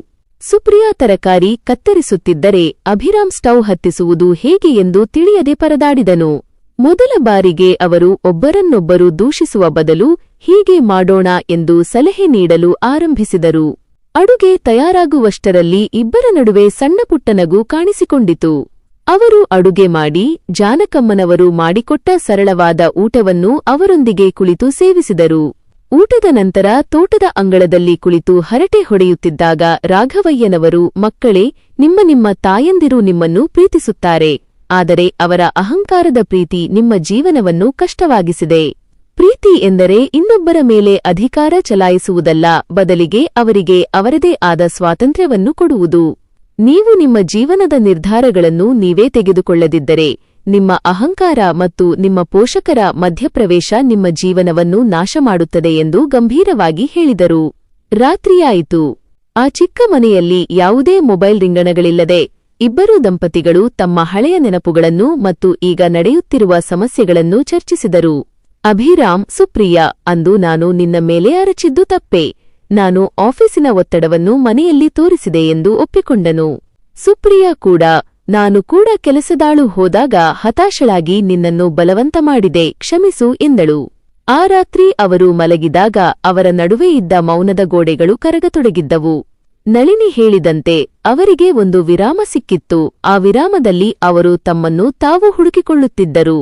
ಸುಪ್ರಿಯಾ ತರಕಾರಿ ಕತ್ತರಿಸುತ್ತಿದ್ದರೆ ಅಭಿರಾಮ್ ಸ್ಟವ್ ಹತ್ತಿಸುವುದು ಹೇಗೆ ಎಂದು ತಿಳಿಯದೆ ಪರದಾಡಿದನು. ಮೊದಲ ಬಾರಿಗೆ ಅವರು ಒಬ್ಬರನ್ನೊಬ್ಬರು ದೂಷಿಸುವ ಬದಲು ಹೀಗೆ ಮಾಡೋಣ ಎಂದು ಸಲಹೆ ನೀಡಲು ಆರಂಭಿಸಿದರು. ಅಡುಗೆ ತಯಾರಾಗುವಷ್ಟರಲ್ಲಿ ಇಬ್ಬರ ನಡುವೆ ಸಣ್ಣಪುಟ್ಟ ನಗು ಕಾಣಿಸಿಕೊಂಡಿತು. ಅವರು ಅಡುಗೆ ಮಾಡಿ ಜಾನಕಮ್ಮನವರು ಮಾಡಿಕೊಟ್ಟ ಸರಳವಾದ ಊಟವನ್ನು ಅವರೊಂದಿಗೆ ಕುಳಿತು ಸೇವಿಸಿದರು. ಊಟದ ನಂತರ ತೋಟದ ಅಂಗಳದಲ್ಲಿ ಕುಳಿತು ಹರಟೆ ಹೊಡೆಯುತ್ತಿದ್ದಾಗ ರಾಘವಯ್ಯನವರು, ಮಕ್ಕಳೇ, ನಿಮ್ಮ ತಾಯಂದಿರು ನಿಮ್ಮನ್ನು ಪ್ರೀತಿಸುತ್ತಾರೆ. ಆದರೆ ಅವರ ಅಹಂಕಾರದ ಪ್ರೀತಿ ನಿಮ್ಮ ಜೀವನವನ್ನು ಕಷ್ಟವಾಗಿಸಿದೆ. ಪ್ರೀತಿ ಎಂದರೆ ಇನ್ನೊಬ್ಬರ ಮೇಲೆ ಅಧಿಕಾರ ಚಲಾಯಿಸುವುದಲ್ಲ, ಬದಲಿಗೆ ಅವರಿಗೆ ಅವರದೇ ಆದ ಸ್ವಾತಂತ್ರ್ಯವನ್ನು ಕೊಡುವುದು. ನೀವು ನಿಮ್ಮ ಜೀವನದ ನಿರ್ಧಾರಗಳನ್ನು ನೀವೇ ತೆಗೆದುಕೊಳ್ಳದಿದ್ದರೆ ನಿಮ್ಮ ಅಹಂಕಾರ ಮತ್ತು ನಿಮ್ಮ ಪೋಷಕರ ಮಧ್ಯಪ್ರವೇಶ ನಿಮ್ಮ ಜೀವನವನ್ನು ನಾಶ ಮಾಡುತ್ತದೆ ಎಂದು ಗಂಭೀರವಾಗಿ ಹೇಳಿದರು. ರಾತ್ರಿಯಾಯಿತು. ಆ ಚಿಕ್ಕ ಮನೆಯಲ್ಲಿ ಯಾವುದೇ ಮೊಬೈಲ್ ರಿಂಗಣಗಳಿಲ್ಲದೆ ಇಬ್ಬರೂ ದಂಪತಿಗಳು ತಮ್ಮ ಹಳೆಯ ನೆನಪುಗಳನ್ನು ಮತ್ತು ಈಗ ನಡೆಯುತ್ತಿರುವ ಸಮಸ್ಯೆಗಳನ್ನು ಚರ್ಚಿಸಿದರು. ಅಭಿರಾಮ್, ಸುಪ್ರಿಯಾ, ಅಂದು ನಾನು ನಿನ್ನ ಮೇಲೆ ಅರಚಿದ್ದು ತಪ್ಪೆ. ನಾನು ಆಫೀಸಿನ ಒತ್ತಡವನ್ನು ಮನೆಯಲ್ಲಿ ತೋರಿಸಿದೆ ಎಂದು ಒಪ್ಪಿಕೊಂಡನು. ಸುಪ್ರಿಯಾ ಕೂಡ, ನಾನು ಕೂಡ ಕೆಲಸದಾಳು ಹೋದಾಗ ಹತಾಶಳಾಗಿ ನಿನ್ನನ್ನು ಬಲವಂತ ಮಾಡಿದೆ, ಕ್ಷಮಿಸು ಎಂದಳು. ಆ ರಾತ್ರಿ ಅವರು ಮಲಗಿದಾಗ ಅವರ ನಡುವೆ ಇದ್ದ ಮೌನದ ಗೋಡೆಗಳು ಕರಗತೊಡಗಿದ್ದವು. ನಳಿನಿ ಹೇಳಿದಂತೆ ಅವರಿಗೆ ಒಂದು ವಿರಾಮ ಸಿಕ್ಕಿತ್ತು. ಆ ವಿರಾಮದಲ್ಲಿ ಅವರು ತಮ್ಮನ್ನು ತಾವು ಹುಡುಕಿಕೊಳ್ಳುತ್ತಿದ್ದರು.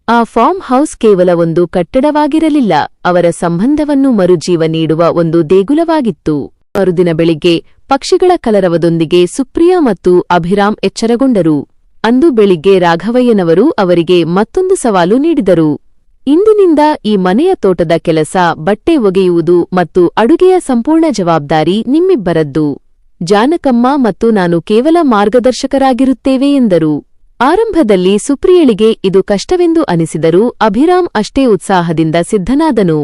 ಆ ಫಾರ್ಮ್ ಹೌಸ್ ಕೇವಲ ಒಂದು ಕಟ್ಟಡವಾಗಿರಲಿಲ್ಲ, ಅವರ ಸಂಬಂಧವನ್ನು ಮರುಜೀವ ನೀಡುವ ಒಂದು ದೇಗುಲವಾಗಿತ್ತು. ಮರುದಿನ ಬೆಳಿಗ್ಗೆ ಪಕ್ಷಿಗಳ ಕಲರವದೊಂದಿಗೆ ಸುಪ್ರಿಯಾ ಮತ್ತು ಅಭಿರಾಮ್ ಎಚ್ಚರಗೊಂಡರು. ಅಂದು ಬೆಳಿಗ್ಗೆ ರಾಘವಯ್ಯನವರು ಅವರಿಗೆ ಮತ್ತೊಂದು ಸವಾಲು ನೀಡಿದರು. ಇಂದಿನಿಂದ ಈ ಮನೆಯ ತೋಟದ ಕೆಲಸ, ಬಟ್ಟೆ ಒಗೆಯುವುದು ಮತ್ತು ಅಡುಗೆಯ ಸಂಪೂರ್ಣ ಜವಾಬ್ದಾರಿ ನಿಮ್ಮಿಬ್ಬರದ್ದು. ಜಾನಕಮ್ಮ ಮತ್ತು ನಾನು ಕೇವಲ ಮಾರ್ಗದರ್ಶಕರಾಗಿರುತ್ತೇವೆ ಎಂದರು. ಆರಂಭದಲ್ಲಿ ಸುಪ್ರಿಯಳಿಗೆ ಇದು ಕಷ್ಟವೆಂದು ಅನಿಸಿದರೂ ಅಭಿರಾಮ್ ಅಷ್ಟೇ ಉತ್ಸಾಹದಿಂದ ಸಿದ್ಧನಾದನು.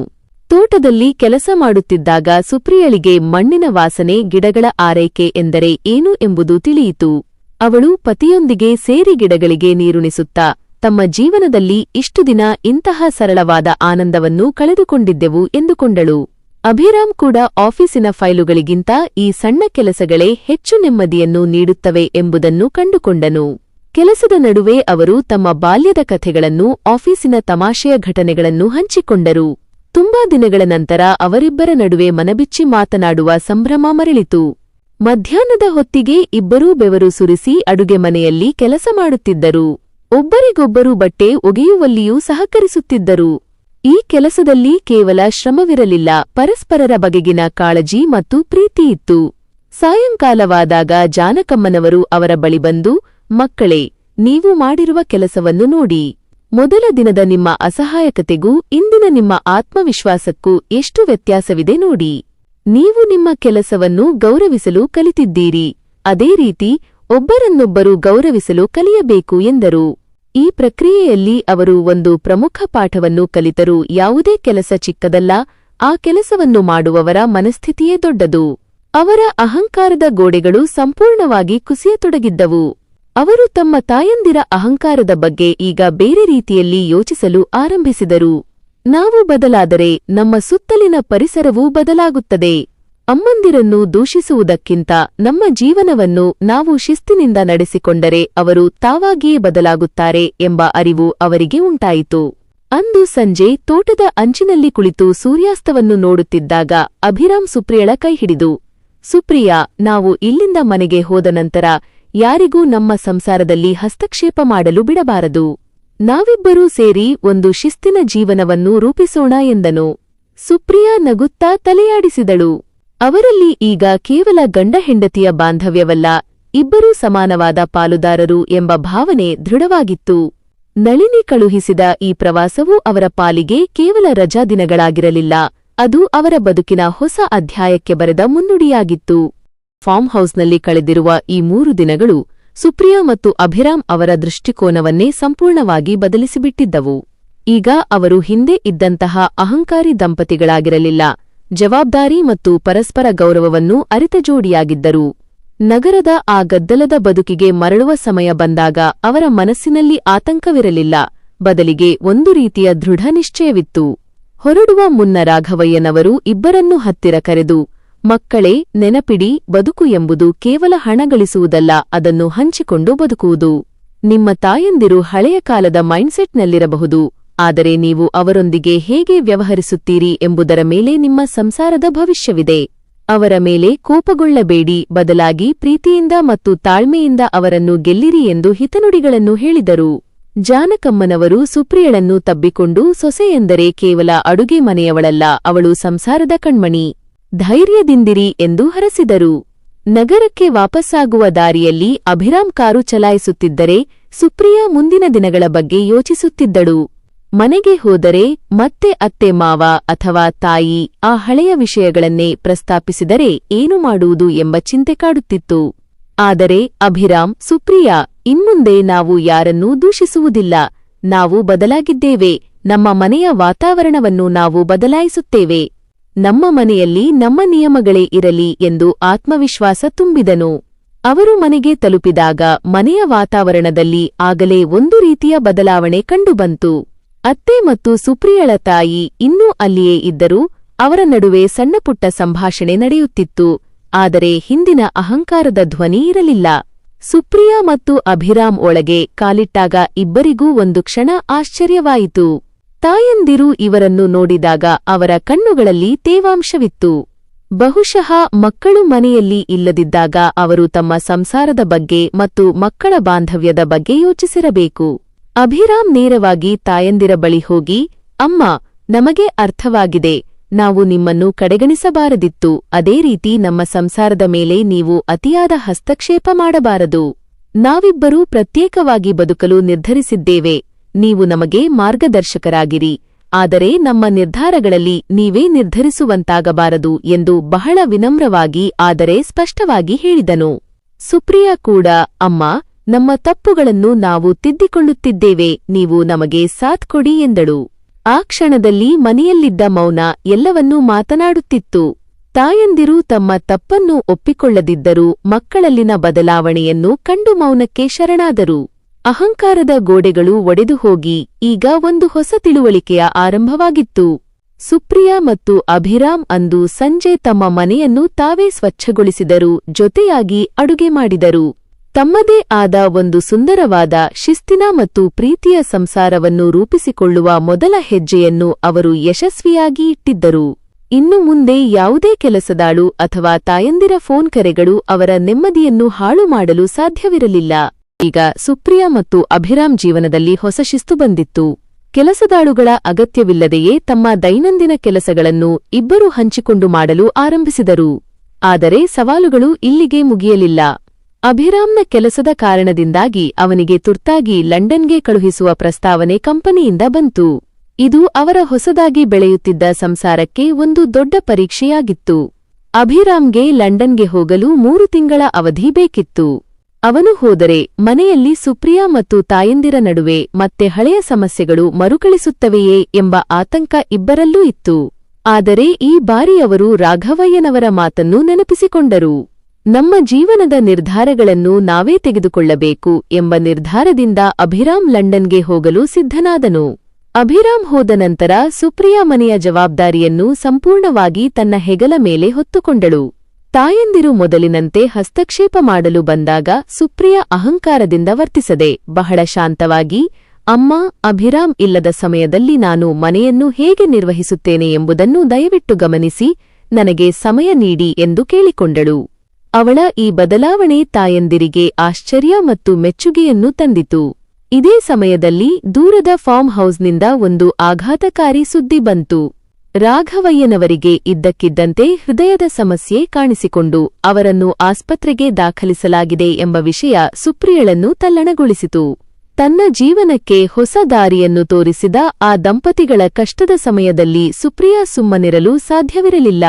ತೋಟದಲ್ಲಿ ಕೆಲಸ ಮಾಡುತ್ತಿದ್ದಾಗ ಸುಪ್ರಿಯಳಿಗೆ ಮಣ್ಣಿನ ವಾಸನೆ, ಗಿಡಗಳ ಆರೈಕೆ ಎಂದರೆ ಏನು ಎಂಬುದು ತಿಳಿಯಿತು. ಅವಳು ಪತಿಯೊಂದಿಗೆ ಸೇರಿ ಗಿಡಗಳಿಗೆ ನೀರುಣಿಸುತ್ತಾ, ತಮ್ಮ ಜೀವನದಲ್ಲಿ ಇಷ್ಟು ದಿನ ಇಂತಹ ಸರಳವಾದ ಆನಂದವನ್ನು ಕಳೆದುಕೊಂಡಿದ್ದೆವು ಎಂದುಕೊಂಡಳು. ಅಭಿರಾಮ್ ಕೂಡ ಆಫೀಸಿನ ಫೈಲುಗಳಿಗಿಂತ ಈ ಸಣ್ಣ ಕೆಲಸಗಳೇ ಹೆಚ್ಚು ನೆಮ್ಮದಿಯನ್ನು ನೀಡುತ್ತವೆ ಎಂಬುದನ್ನು ಕಂಡುಕೊಂಡನು. ಕೆಲಸದ ನಡುವೆ ಅವರು ತಮ್ಮ ಬಾಲ್ಯದ ಕಥೆಗಳನ್ನು, ಆಫೀಸಿನ ತಮಾಷೆಯ ಘಟನೆಗಳನ್ನು ಹಂಚಿಕೊಂಡರು. ತುಂಬಾ ದಿನಗಳ ನಂತರ ಅವರಿಬ್ಬರ ನಡುವೆ ಮನಬಿಚ್ಚಿ ಮಾತನಾಡುವ ಸಂಭ್ರಮ ಮರಳಿತು. ಮಧ್ಯಾಹ್ನದ ಹೊತ್ತಿಗೆ ಇಬ್ಬರೂ ಬೆವರು ಸುರಿಸಿ ಅಡುಗೆ ಮನೆಯಲ್ಲಿ ಕೆಲಸ ಮಾಡುತ್ತಿದ್ದರು. ಒಬ್ಬರಿಗೊಬ್ಬರು ಬಟ್ಟೆ ಒಗೆಯುವಲ್ಲಿಯೂ ಸಹಕರಿಸುತ್ತಿದ್ದರು. ಈ ಕೆಲಸದಲ್ಲಿ ಕೇವಲ ಶ್ರಮವಿರಲಿಲ್ಲ, ಪರಸ್ಪರರ ಬಗೆಗಿನ ಕಾಳಜಿ ಮತ್ತು ಪ್ರೀತಿಯಿತ್ತು. ಸಾಯಂಕಾಲವಾದಾಗ ಜಾನಕಮ್ಮನವರು ಅವರ ಬಳಿ ಬಂದು, ಮಕ್ಕಳೇ, ನೀವು ಮಾಡಿರುವ ಕೆಲಸವನ್ನು ನೋಡಿ. ಮೊದಲ ದಿನದ ನಿಮ್ಮ ಅಸಹಾಯಕತೆಗೂ ಇಂದಿನ ನಿಮ್ಮ ಆತ್ಮವಿಶ್ವಾಸಕ್ಕೂ ಎಷ್ಟು ವ್ಯತ್ಯಾಸವಿದೆ ನೋಡಿ. ನೀವು ನಿಮ್ಮ ಕೆಲಸವನ್ನು ಗೌರವಿಸಲು ಕಲಿತಿದ್ದೀರಿ. ಅದೇ ರೀತಿ ಒಬ್ಬರನ್ನೊಬ್ಬರು ಗೌರವಿಸಲು ಕಲಿಯಬೇಕು ಎಂದರು. ಈ ಪ್ರಕ್ರಿಯೆಯಲ್ಲಿ ಅವರು ಒಂದು ಪ್ರಮುಖ ಪಾಠವನ್ನು ಕಲಿತರು. ಯಾವುದೇ ಕೆಲಸ ಚಿಕ್ಕದಲ್ಲ, ಆ ಕೆಲಸವನ್ನು ಮಾಡುವವರ ಮನಸ್ಥಿತಿಯೇ ದೊಡ್ಡದು. ಅವರ ಅಹಂಕಾರದ ಗೋಡೆಗಳು ಸಂಪೂರ್ಣವಾಗಿ ಕುಸಿಯತೊಡಗಿದ್ದವು. ಅವರು ತಮ್ಮ ತಾಯಂದಿರ ಅಹಂಕಾರದ ಬಗ್ಗೆ ಈಗ ಬೇರೆ ರೀತಿಯಲ್ಲಿ ಯೋಚಿಸಲು ಆರಂಭಿಸಿದರು. ನಾವು ಬದಲಾದರೆ ನಮ್ಮ ಸುತ್ತಲಿನ ಪರಿಸರವೂ ಬದಲಾಗುತ್ತದೆ. ಅಮ್ಮಂದಿರನ್ನು ದೂಷಿಸುವುದಕ್ಕಿಂತ ನಮ್ಮ ಜೀವನವನ್ನು ನಾವು ಶಿಸ್ತಿನಿಂದ ನಡೆಸಿಕೊಂಡರೆ ಅವರು ತಾವಾಗಿಯೇ ಬದಲಾಗುತ್ತಾರೆ ಎಂಬ ಅರಿವು ಅವರಿಗೆ ಉಂಟಾಯಿತು. ಅಂದು ಸಂಜೆ ತೋಟದ ಅಂಚಿನಲ್ಲಿ ಕುಳಿತು ಸೂರ್ಯಾಸ್ತವನ್ನು ನೋಡುತ್ತಿದ್ದಾಗ ಅಭಿರಾಮ್ ಸುಪ್ರಿಯಳ ಕೈಹಿಡಿದು, ಸುಪ್ರಿಯಾ, ನಾವು ಇಲ್ಲಿಂದ ಮನೆಗೆ ಹೋದ ನಂತರ ಯಾರಿಗೂ ನಮ್ಮ ಸಂಸಾರದಲ್ಲಿ ಹಸ್ತಕ್ಷೇಪ ಮಾಡಲು ಬಿಡಬಾರದು. ನಾವಿಬ್ಬರೂ ಸೇರಿ ಒಂದು ಶಿಸ್ತಿನ ಜೀವನವನ್ನು ರೂಪಿಸೋಣ ಎಂದನು. ಸುಪ್ರಿಯಾ ನಗುತ್ತಾ ತಲೆಯಾಡಿಸಿದಳು. ಅವರಲ್ಲಿ ಈಗ ಕೇವಲ ಗಂಡ ಹೆಂಡತಿಯ ಬಾಂಧವ್ಯವಲ್ಲ, ಇಬ್ಬರೂ ಸಮಾನವಾದ ಪಾಲುದಾರರು ಎಂಬ ಭಾವನೆ ದೃಢವಾಗಿತ್ತು. ನಳಿನಿ ಕಳುಹಿಸಿದ ಈ ಪ್ರವಾಸವೂ ಅವರ ಪಾಲಿಗೆ ಕೇವಲ ರಜಾದಿನಗಳಾಗಿರಲಿಲ್ಲ, ಅದು ಅವರ ಬದುಕಿನ ಹೊಸ ಅಧ್ಯಾಯಕ್ಕೆ ಬರೆದ ಮುನ್ನುಡಿಯಾಗಿತ್ತು. ಫಾರ್ಮ್ ಹೌಸ್ನಲ್ಲಿ ಕಳೆದಿರುವ ಈ 3 ದಿನಗಳು ಸುಪ್ರಿಯಾ ಮತ್ತು ಅಭಿರಾಮ್ ಅವರ ದೃಷ್ಟಿಕೋನವನ್ನೇ ಸಂಪೂರ್ಣವಾಗಿ ಬದಲಿಸಿಬಿಟ್ಟಿದ್ದವು. ಈಗ ಅವರು ಹಿಂದೆ ಇದ್ದಂತಹ ಅಹಂಕಾರಿ ದಂಪತಿಗಳಾಗಿರಲಿಲ್ಲ, ಜವಾಬ್ದಾರಿ ಮತ್ತು ಪರಸ್ಪರ ಗೌರವವನ್ನು ಅರಿತ ಜೋಡಿಯಾಗಿದ್ದರು. ನಗರದ ಆ ಗದ್ದಲದ ಬದುಕಿಗೆ ಮರಳುವ ಸಮಯ ಬಂದಾಗ ಅವರ ಮನಸ್ಸಿನಲ್ಲಿ ಆತಂಕವಿರಲಿಲ್ಲ, ಬದಲಿಗೆ ಒಂದು ರೀತಿಯ ದೃಢ ನಿಶ್ಚಯವಿತ್ತು. ಹೊರಡುವ ಮುನ್ನ ರಾಘವಯ್ಯನವರು ಇಬ್ಬರನ್ನೂ ಹತ್ತಿರ ಕರೆದು, ಮಕ್ಕಳೇ, ನೆನಪಿಡಿ, ಬದುಕು ಎಂಬುದು ಕೇವಲ ಹಣ ಗಳಿಸುವುದಲ್ಲ, ಅದನ್ನು ಹಂಚಿಕೊಂಡು ಬದುಕುವುದು. ನಿಮ್ಮ ತಾಯಂದಿರು ಹಳೆಯ ಕಾಲದ ಮೈಂಡ್ಸೆಟ್ನಲ್ಲಿರಬಹುದು, ಆದರೆ ನೀವು ಅವರೊಂದಿಗೆ ಹೇಗೆ ವ್ಯವಹರಿಸುತ್ತೀರಿ ಎಂಬುದರ ಮೇಲೆ ನಿಮ್ಮ ಸಂಸಾರದ ಭವಿಷ್ಯವಿದೆ. ಅವರ ಮೇಲೆ ಕೋಪಗೊಳ್ಳಬೇಡಿ, ಬದಲಾಗಿ ಪ್ರೀತಿಯಿಂದ ಮತ್ತು ತಾಳ್ಮೆಯಿಂದ ಅವರನ್ನು ಗೆಲ್ಲಿರಿ ಎಂದು ಹಿತನುಡಿಗಳನ್ನು ಹೇಳಿದರು. ಜಾನಕಮ್ಮನವರು ಸುಪ್ರಿಯಳನ್ನು ತಬ್ಬಿಕೊಂಡು, ಸೊಸೆಯೆಂದರೆ ಕೇವಲ ಅಡುಗೆ ಮನೆಯವಳಲ್ಲ, ಅವಳು ಸಂಸಾರದ ಕಣ್ಮಣಿ, ಧೈರ್ಯದಿಂದಿರಿ ಎಂದು ಹರಸಿದರು. ನಗರಕ್ಕೆ ವಾಪಸ್ಸಾಗುವ ದಾರಿಯಲ್ಲಿ ಅಭಿರಾಮ್ ಕಾರು ಚಲಾಯಿಸುತ್ತಿದ್ದರೆ ಸುಪ್ರಿಯಾ ಮುಂದಿನ ದಿನಗಳ ಬಗ್ಗೆ ಯೋಚಿಸುತ್ತಿದ್ದಳು. ಮನೆಗೆ ಹೋದರೆ ಮತ್ತೆ ಅತ್ತೆ ಮಾವ ಅಥವಾ ತಾಯಿ ಆ ಹಳೆಯ ವಿಷಯಗಳನ್ನೇ ಪ್ರಸ್ತಾಪಿಸಿದರೆ ಏನು ಮಾಡುವುದು ಎಂಬ ಚಿಂತೆ ಕಾಡುತ್ತಿತ್ತು. ಆದರೆ ಅಭಿರಾಮ್, ಸುಪ್ರಿಯಾ, ಇನ್ಮುಂದೆ ನಾವು ಯಾರನ್ನೂ ದೂಷಿಸುವುದಿಲ್ಲ, ನಾವು ಬದಲಾಗಿದ್ದೇವೆ, ನಮ್ಮ ಮನೆಯ ವಾತಾವರಣವನ್ನು ನಾವು ಬದಲಾಯಿಸುತ್ತೇವೆ, ನಮ್ಮ ಮನೆಯಲ್ಲಿ ನಮ್ಮ ನಿಯಮಗಳೇ ಇರಲಿ ಎಂದು ಆತ್ಮವಿಶ್ವಾಸ ತುಂಬಿದನು. ಅವರು ಮನೆಗೆ ತಲುಪಿದಾಗ ಮನೆಯ ವಾತಾವರಣದಲ್ಲಿ ಆಗಲೇ ಒಂದು ರೀತಿಯ ಬದಲಾವಣೆ ಕಂಡುಬಂತು. ಅತ್ತೆ ಮತ್ತು ಸುಪ್ರಿಯಳ ತಾಯಿ ಇನ್ನೂ ಅಲ್ಲಿಯೇ ಇದ್ದರೂ ಅವರ ನಡುವೆ ಸಣ್ಣಪುಟ್ಟ ಸಂಭಾಷಣೆ ನಡೆಯುತ್ತಿತ್ತು, ಆದರೆ ಹಿಂದಿನ ಅಹಂಕಾರದ ಧ್ವನಿ ಇರಲಿಲ್ಲ. ಸುಪ್ರಿಯಾ ಮತ್ತು ಅಭಿರಾಮ್ ಒಳಗೆ ಕಾಲಿಟ್ಟಾಗ ಇಬ್ಬರಿಗೂ ಒಂದು ಕ್ಷಣ ಆಶ್ಚರ್ಯವಾಯಿತು. ತಾಯಂದಿರು ಇವರನ್ನು ನೋಡಿದಾಗ ಅವರ ಕಣ್ಣುಗಳಲ್ಲಿ ತೇವಾಂಶವಿತ್ತು. ಬಹುಶಃ ಮಕ್ಕಳು ಮನೆಯಲ್ಲಿ ಇಲ್ಲದಿದ್ದಾಗ ಅವರು ತಮ್ಮ ಸಂಸಾರದ ಬಗ್ಗೆ ಮತ್ತು ಮಕ್ಕಳ ಬಾಂಧವ್ಯದ ಬಗ್ಗೆ ಯೋಚಿಸಿರಬೇಕು. ಅಭಿರಾಮ್ ನೇರವಾಗಿ ತಾಯಂದಿರ ಬಳಿ ಹೋಗಿ, ಅಮ್ಮ, ನಮಗೆ ಅರ್ಥವಾಗಿದೆ, ನಾವು ನಿಮ್ಮನ್ನು ಕಡೆಗಣಿಸಬಾರದಿತ್ತು, ಅದೇ ರೀತಿ ನಮ್ಮ ಸಂಸಾರದ ಮೇಲೆ ನೀವು ಅತಿಯಾದ ಹಸ್ತಕ್ಷೇಪ ಮಾಡಬಾರದು. ನಾವಿಬ್ಬರೂ ಪ್ರತ್ಯೇಕವಾಗಿ ಬದುಕಲು ನಿರ್ಧರಿಸಿದ್ದೇವೆ, ನೀವು ನಮಗೆ ಮಾರ್ಗದರ್ಶಕರಾಗಿರಿ, ಆದರೆ ನಮ್ಮ ನಿರ್ಧಾರಗಳಲ್ಲಿ ನೀವೇ ನಿರ್ಧರಿಸುವಂತಾಗಬಾರದು ಎಂದು ಬಹಳ ವಿನಮ್ರವಾಗಿ ಆದರೆ ಸ್ಪಷ್ಟವಾಗಿ ಹೇಳಿದನು. ಸುಪ್ರಿಯಾ ಕೂಡ, ಅಮ್ಮ, ನಮ್ಮ ತಪ್ಪುಗಳನ್ನು ನಾವು ತಿದ್ದಿಕೊಳ್ಳುತ್ತಿದ್ದೇವೆ, ನೀವು ನಮಗೆ ಸಾಥ್ ಕೊಡಿ ಎಂದಳು. ಆ ಕ್ಷಣದಲ್ಲಿ ಮನೆಯಲ್ಲಿದ್ದ ಮೌನ ಎಲ್ಲವನ್ನೂ ಮಾತನಾಡುತ್ತಿತ್ತು. ತಾಯಂದಿರು ತಮ್ಮ ತಪ್ಪನ್ನು ಒಪ್ಪಿಕೊಳ್ಳದಿದ್ದರೂ ಮಕ್ಕಳಲ್ಲಿನ ಬದಲಾವಣೆಯನ್ನು ಕಂಡು ಮೌನಕ್ಕೆ ಶರಣಾದರು. ಅಹಂಕಾರದ ಗೋಡೆಗಳು ಒಡೆದು ಹೋಗಿ ಈಗ ಒಂದು ಹೊಸ ತಿಳುವಳಿಕೆಯ ಆರಂಭವಾಗಿತ್ತು. ಸುಪ್ರಿಯಾ ಮತ್ತು ಅಭಿರಾಮ್ ಅಂದು ಸಂಜೆ ತಮ್ಮ ಮನೆಯನ್ನು ತಾವೇ ಸ್ವಚ್ಛಗೊಳಿಸಿದರು, ಜೊತೆಯಾಗಿ ಅಡುಗೆ ಮಾಡಿದರು. ತಮ್ಮದೇ ಆದ ಒಂದು ಸುಂದರವಾದ, ಶಿಸ್ತಿನ ಮತ್ತು ಪ್ರೀತಿಯ ಸಂಸಾರವನ್ನು ರೂಪಿಸಿಕೊಳ್ಳುವ ಮೊದಲ ಹೆಜ್ಜೆಯನ್ನು ಅವರು ಯಶಸ್ವಿಯಾಗಿ ಇಟ್ಟಿದ್ದರು. ಇನ್ನು ಮುಂದೆ ಯಾವುದೇ ಕೆಲಸದಾಳು ಅಥವಾ ತಾಯಂದಿರ ಫೋನ್ ಕರೆಗಳು ಅವರ ನೆಮ್ಮದಿಯನ್ನು ಹಾಳು ಮಾಡಲು ಸಾಧ್ಯವಿರಲಿಲ್ಲ. ಈಗ ಸುಪ್ರಿಯಾ ಮತ್ತು ಅಭಿರಾಮ್ ಜೀವನದಲ್ಲಿ ಹೊಸ ಶಿಸ್ತು ಬಂದಿತ್ತು. ಕೆಲಸದಾಳುಗಳ ಅಗತ್ಯವಿಲ್ಲದೆಯೇ ತಮ್ಮ ದೈನಂದಿನ ಕೆಲಸಗಳನ್ನು ಇಬ್ಬರೂ ಹಂಚಿಕೊಂಡು ಮಾಡಲು ಆರಂಭಿಸಿದರು. ಆದರೆ ಸವಾಲುಗಳು ಇಲ್ಲಿಗೆ ಮುಗಿಯಲಿಲ್ಲ. ಅಭಿರಾಮ್ನ ಕೆಲಸದ ಕಾರಣದಿಂದಾಗಿ ಅವನಿಗೆ ತುರ್ತಾಗಿ ಲಂಡನ್ಗೆ ಕಳುಹಿಸುವ ಪ್ರಸ್ತಾವನೆ ಕಂಪನಿಯಿಂದ ಬಂತು. ಇದು ಅವರ ಹೊಸದಾಗಿ ಬೆಳೆಯುತ್ತಿದ್ದ ಸಂಸಾರಕ್ಕೆ ಒಂದು ದೊಡ್ಡ ಪರೀಕ್ಷೆಯಾಗಿತ್ತು. ಅಭಿರಾಮ್ಗೆ ಲಂಡನ್ಗೆ ಹೋಗಲು 3 ತಿಂಗಳ ಅವಧಿ ಬೇಕಿತ್ತು. ಅವನು ಹೋದರೆ ಮನೆಯಲ್ಲಿ ಸುಪ್ರಿಯಾ ಮತ್ತು ತಾಯಂದಿರ ನಡುವೆ ಮತ್ತೆ ಹಳೆಯ ಸಮಸ್ಯೆಗಳು ಮರುಕಳಿಸುತ್ತವೆಯೇ ಎಂಬ ಆತಂಕ ಇಬ್ಬರಲ್ಲೂ ಇತ್ತು. ಆದರೆ ಈ ಬಾರಿ ಅವರು ರಾಘವಯ್ಯನವರ ಮಾತನ್ನು ನೆನಪಿಸಿಕೊಂಡರು. ನಮ್ಮ ಜೀವನದ ನಿರ್ಧಾರಗಳನ್ನು ನಾವೇ ತೆಗೆದುಕೊಳ್ಳಬೇಕು ಎಂಬ ನಿರ್ಧಾರದಿಂದ ಅಭಿರಾಮ್ ಲಂಡನ್ಗೆ ಹೋಗಲು ಸಿದ್ಧನಾದನು. ಅಭಿರಾಮ್ ಹೋದ ನಂತರ ಸುಪ್ರಿಯಾ ಮನೆಯ ಜವಾಬ್ದಾರಿಯನ್ನು ಸಂಪೂರ್ಣವಾಗಿ ತನ್ನ ಹೆಗಲ ಮೇಲೆ ಹೊತ್ತುಕೊಂಡಳು. ತಾಯಂದಿರು ಮೊದಲಿನಂತೆ ಹಸ್ತಕ್ಷೇಪ ಮಾಡಲು ಬಂದಾಗ ಸುಪ್ರಿಯಾ ಅಹಂಕಾರದಿಂದ ವರ್ತಿಸದೆ ಬಹಳ ಶಾಂತವಾಗಿ, ಅಮ್ಮ, ಅಭಿರಾಮ್ ಇಲ್ಲದ ಸಮಯದಲ್ಲಿ ನಾನು ಮನೆಯನ್ನು ಹೇಗೆ ನಿರ್ವಹಿಸುತ್ತೇನೆ ಎಂಬುದನ್ನು ದಯವಿಟ್ಟು ಗಮನಿಸಿ, ನನಗೆ ಸಮಯ ನೀಡಿ ಎಂದು ಕೇಳಿಕೊಂಡಳು. ಅವಳ ಈ ಬದಲಾವಣೆ ತಾಯಂದಿರಿಗೆ ಆಶ್ಚರ್ಯ ಮತ್ತು ಮೆಚ್ಚುಗೆಯನ್ನು ತಂದಿತು. ಇದೇ ಸಮಯದಲ್ಲಿ ದೂರದ ಫಾರ್ಮ್ ಹೌಸ್ನಿಂದ ಒಂದು ಆಘಾತಕಾರಿ ಸುದ್ದಿ ಬಂತು. ರಾಘವಯ್ಯನವರಿಗೆ ಇದ್ದಕ್ಕಿದ್ದಂತೆ ಹೃದಯದ ಸಮಸ್ಯೆ ಕಾಣಿಸಿಕೊಂಡು ಅವರನ್ನು ಆಸ್ಪತ್ರೆಗೆ ದಾಖಲಿಸಲಾಗಿದೆ ಎಂಬ ವಿಷಯ ಸುಪ್ರಿಯಳನ್ನು ತಲ್ಲಣಗೊಳಿಸಿತು. ತನ್ನ ಜೀವನಕ್ಕೆ ಹೊಸ ದಾರಿಯನ್ನು ತೋರಿಸಿದ ಆ ದಂಪತಿಗಳ ಕಷ್ಟದ ಸಮಯದಲ್ಲಿ ಸುಪ್ರಿಯಾ ಸುಮ್ಮನಿರಲು ಸಾಧ್ಯವಿರಲಿಲ್ಲ.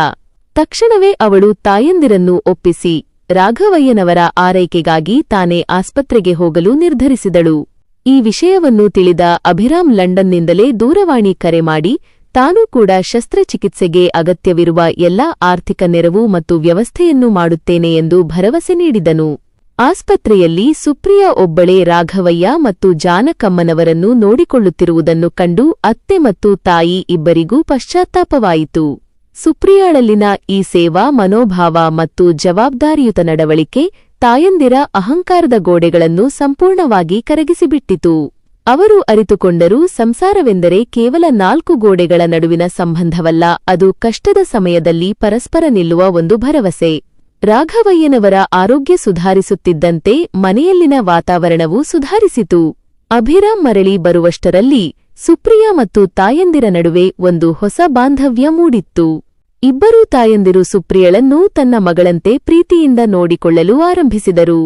ತಕ್ಷಣವೇ ಅವಳು ತಾಯಂದಿರನ್ನು ಒಪ್ಪಿಸಿ ರಾಘವಯ್ಯನವರ ಆರೈಕೆಗಾಗಿ ತಾನೇ ಆಸ್ಪತ್ರೆಗೆ ಹೋಗಲು ನಿರ್ಧರಿಸಿದಳು. ಈ ವಿಷಯವನ್ನು ತಿಳಿದ ಅಭಿರಾಮ್ ಲಂಡನ್ನಿಂದಲೇ ದೂರವಾಣಿ ಕರೆ ಮಾಡಿ ತಾನೂ ಕೂಡ ಶಸ್ತ್ರಚಿಕಿತ್ಸೆಗೆ ಅಗತ್ಯವಿರುವ ಎಲ್ಲಾ ಆರ್ಥಿಕ ನೆರವು ಮತ್ತು ವ್ಯವಸ್ಥೆಯನ್ನು ಮಾಡುತ್ತೇನೆ ಎಂದು ಭರವಸೆ ನೀಡಿದನು. ಆಸ್ಪತ್ರೆಯಲ್ಲಿ ಸುಪ್ರಿಯಾ ಒಬ್ಬಳೇ ರಾಘವಯ್ಯ ಮತ್ತು ಜಾನಕಮ್ಮನವರನ್ನು ನೋಡಿಕೊಳ್ಳುತ್ತಿರುವುದನ್ನು ಕಂಡು ಅತ್ತೆ ಮತ್ತು ತಾಯಿ ಇಬ್ಬರಿಗೂ ಪಶ್ಚಾತ್ತಾಪವಾಯಿತು. ಸುಪ್ರಿಯಾಳಲ್ಲಿನ ಈ ಸೇವಾ ಮನೋಭಾವ ಮತ್ತು ಜವಾಬ್ದಾರಿಯುತ ನಡವಳಿಕೆ ತಾಯಂದಿರ ಅಹಂಕಾರದ ಗೋಡೆಗಳನ್ನು ಸಂಪೂರ್ಣವಾಗಿ ಕರಗಿಸಿಬಿಟ್ಟಿತು. ಅವರು ಅರಿತುಕೊಂಡರೂ ಸಂಸಾರವೆಂದರೆ ಕೇವಲ 4 ಗೋಡೆಗಳ ನಡುವಿನ ಸಂಬಂಧವಲ್ಲ, ಅದು ಕಷ್ಟದ ಸಮಯದಲ್ಲಿ ಪರಸ್ಪರ ನಿಲ್ಲುವ ಒಂದು ಭರವಸೆ. ರಾಘವಯ್ಯನವರ ಆರೋಗ್ಯ ಸುಧಾರಿಸುತ್ತಿದ್ದಂತೆ ಮನೆಯಲ್ಲಿನ ವಾತಾವರಣವೂ ಸುಧಾರಿಸಿತು. ಅಭಿರಾಮ್ ಮರಳಿ ಬರುವಷ್ಟರಲ್ಲಿ ಸುಪ್ರಿಯಾ ಮತ್ತು ತಾಯಂದಿರ ನಡುವೆ ಒಂದು ಹೊಸ ಬಾಂಧವ್ಯ ಮೂಡಿತ್ತು. ಇಬ್ಬರೂ ತಾಯಂದಿರು ಸುಪ್ರಿಯಳನ್ನು ತನ್ನ ಮಗಳಂತೆ ಪ್ರೀತಿಯಿಂದ ನೋಡಿಕೊಳ್ಳಲು ಆರಂಭಿಸಿದರು.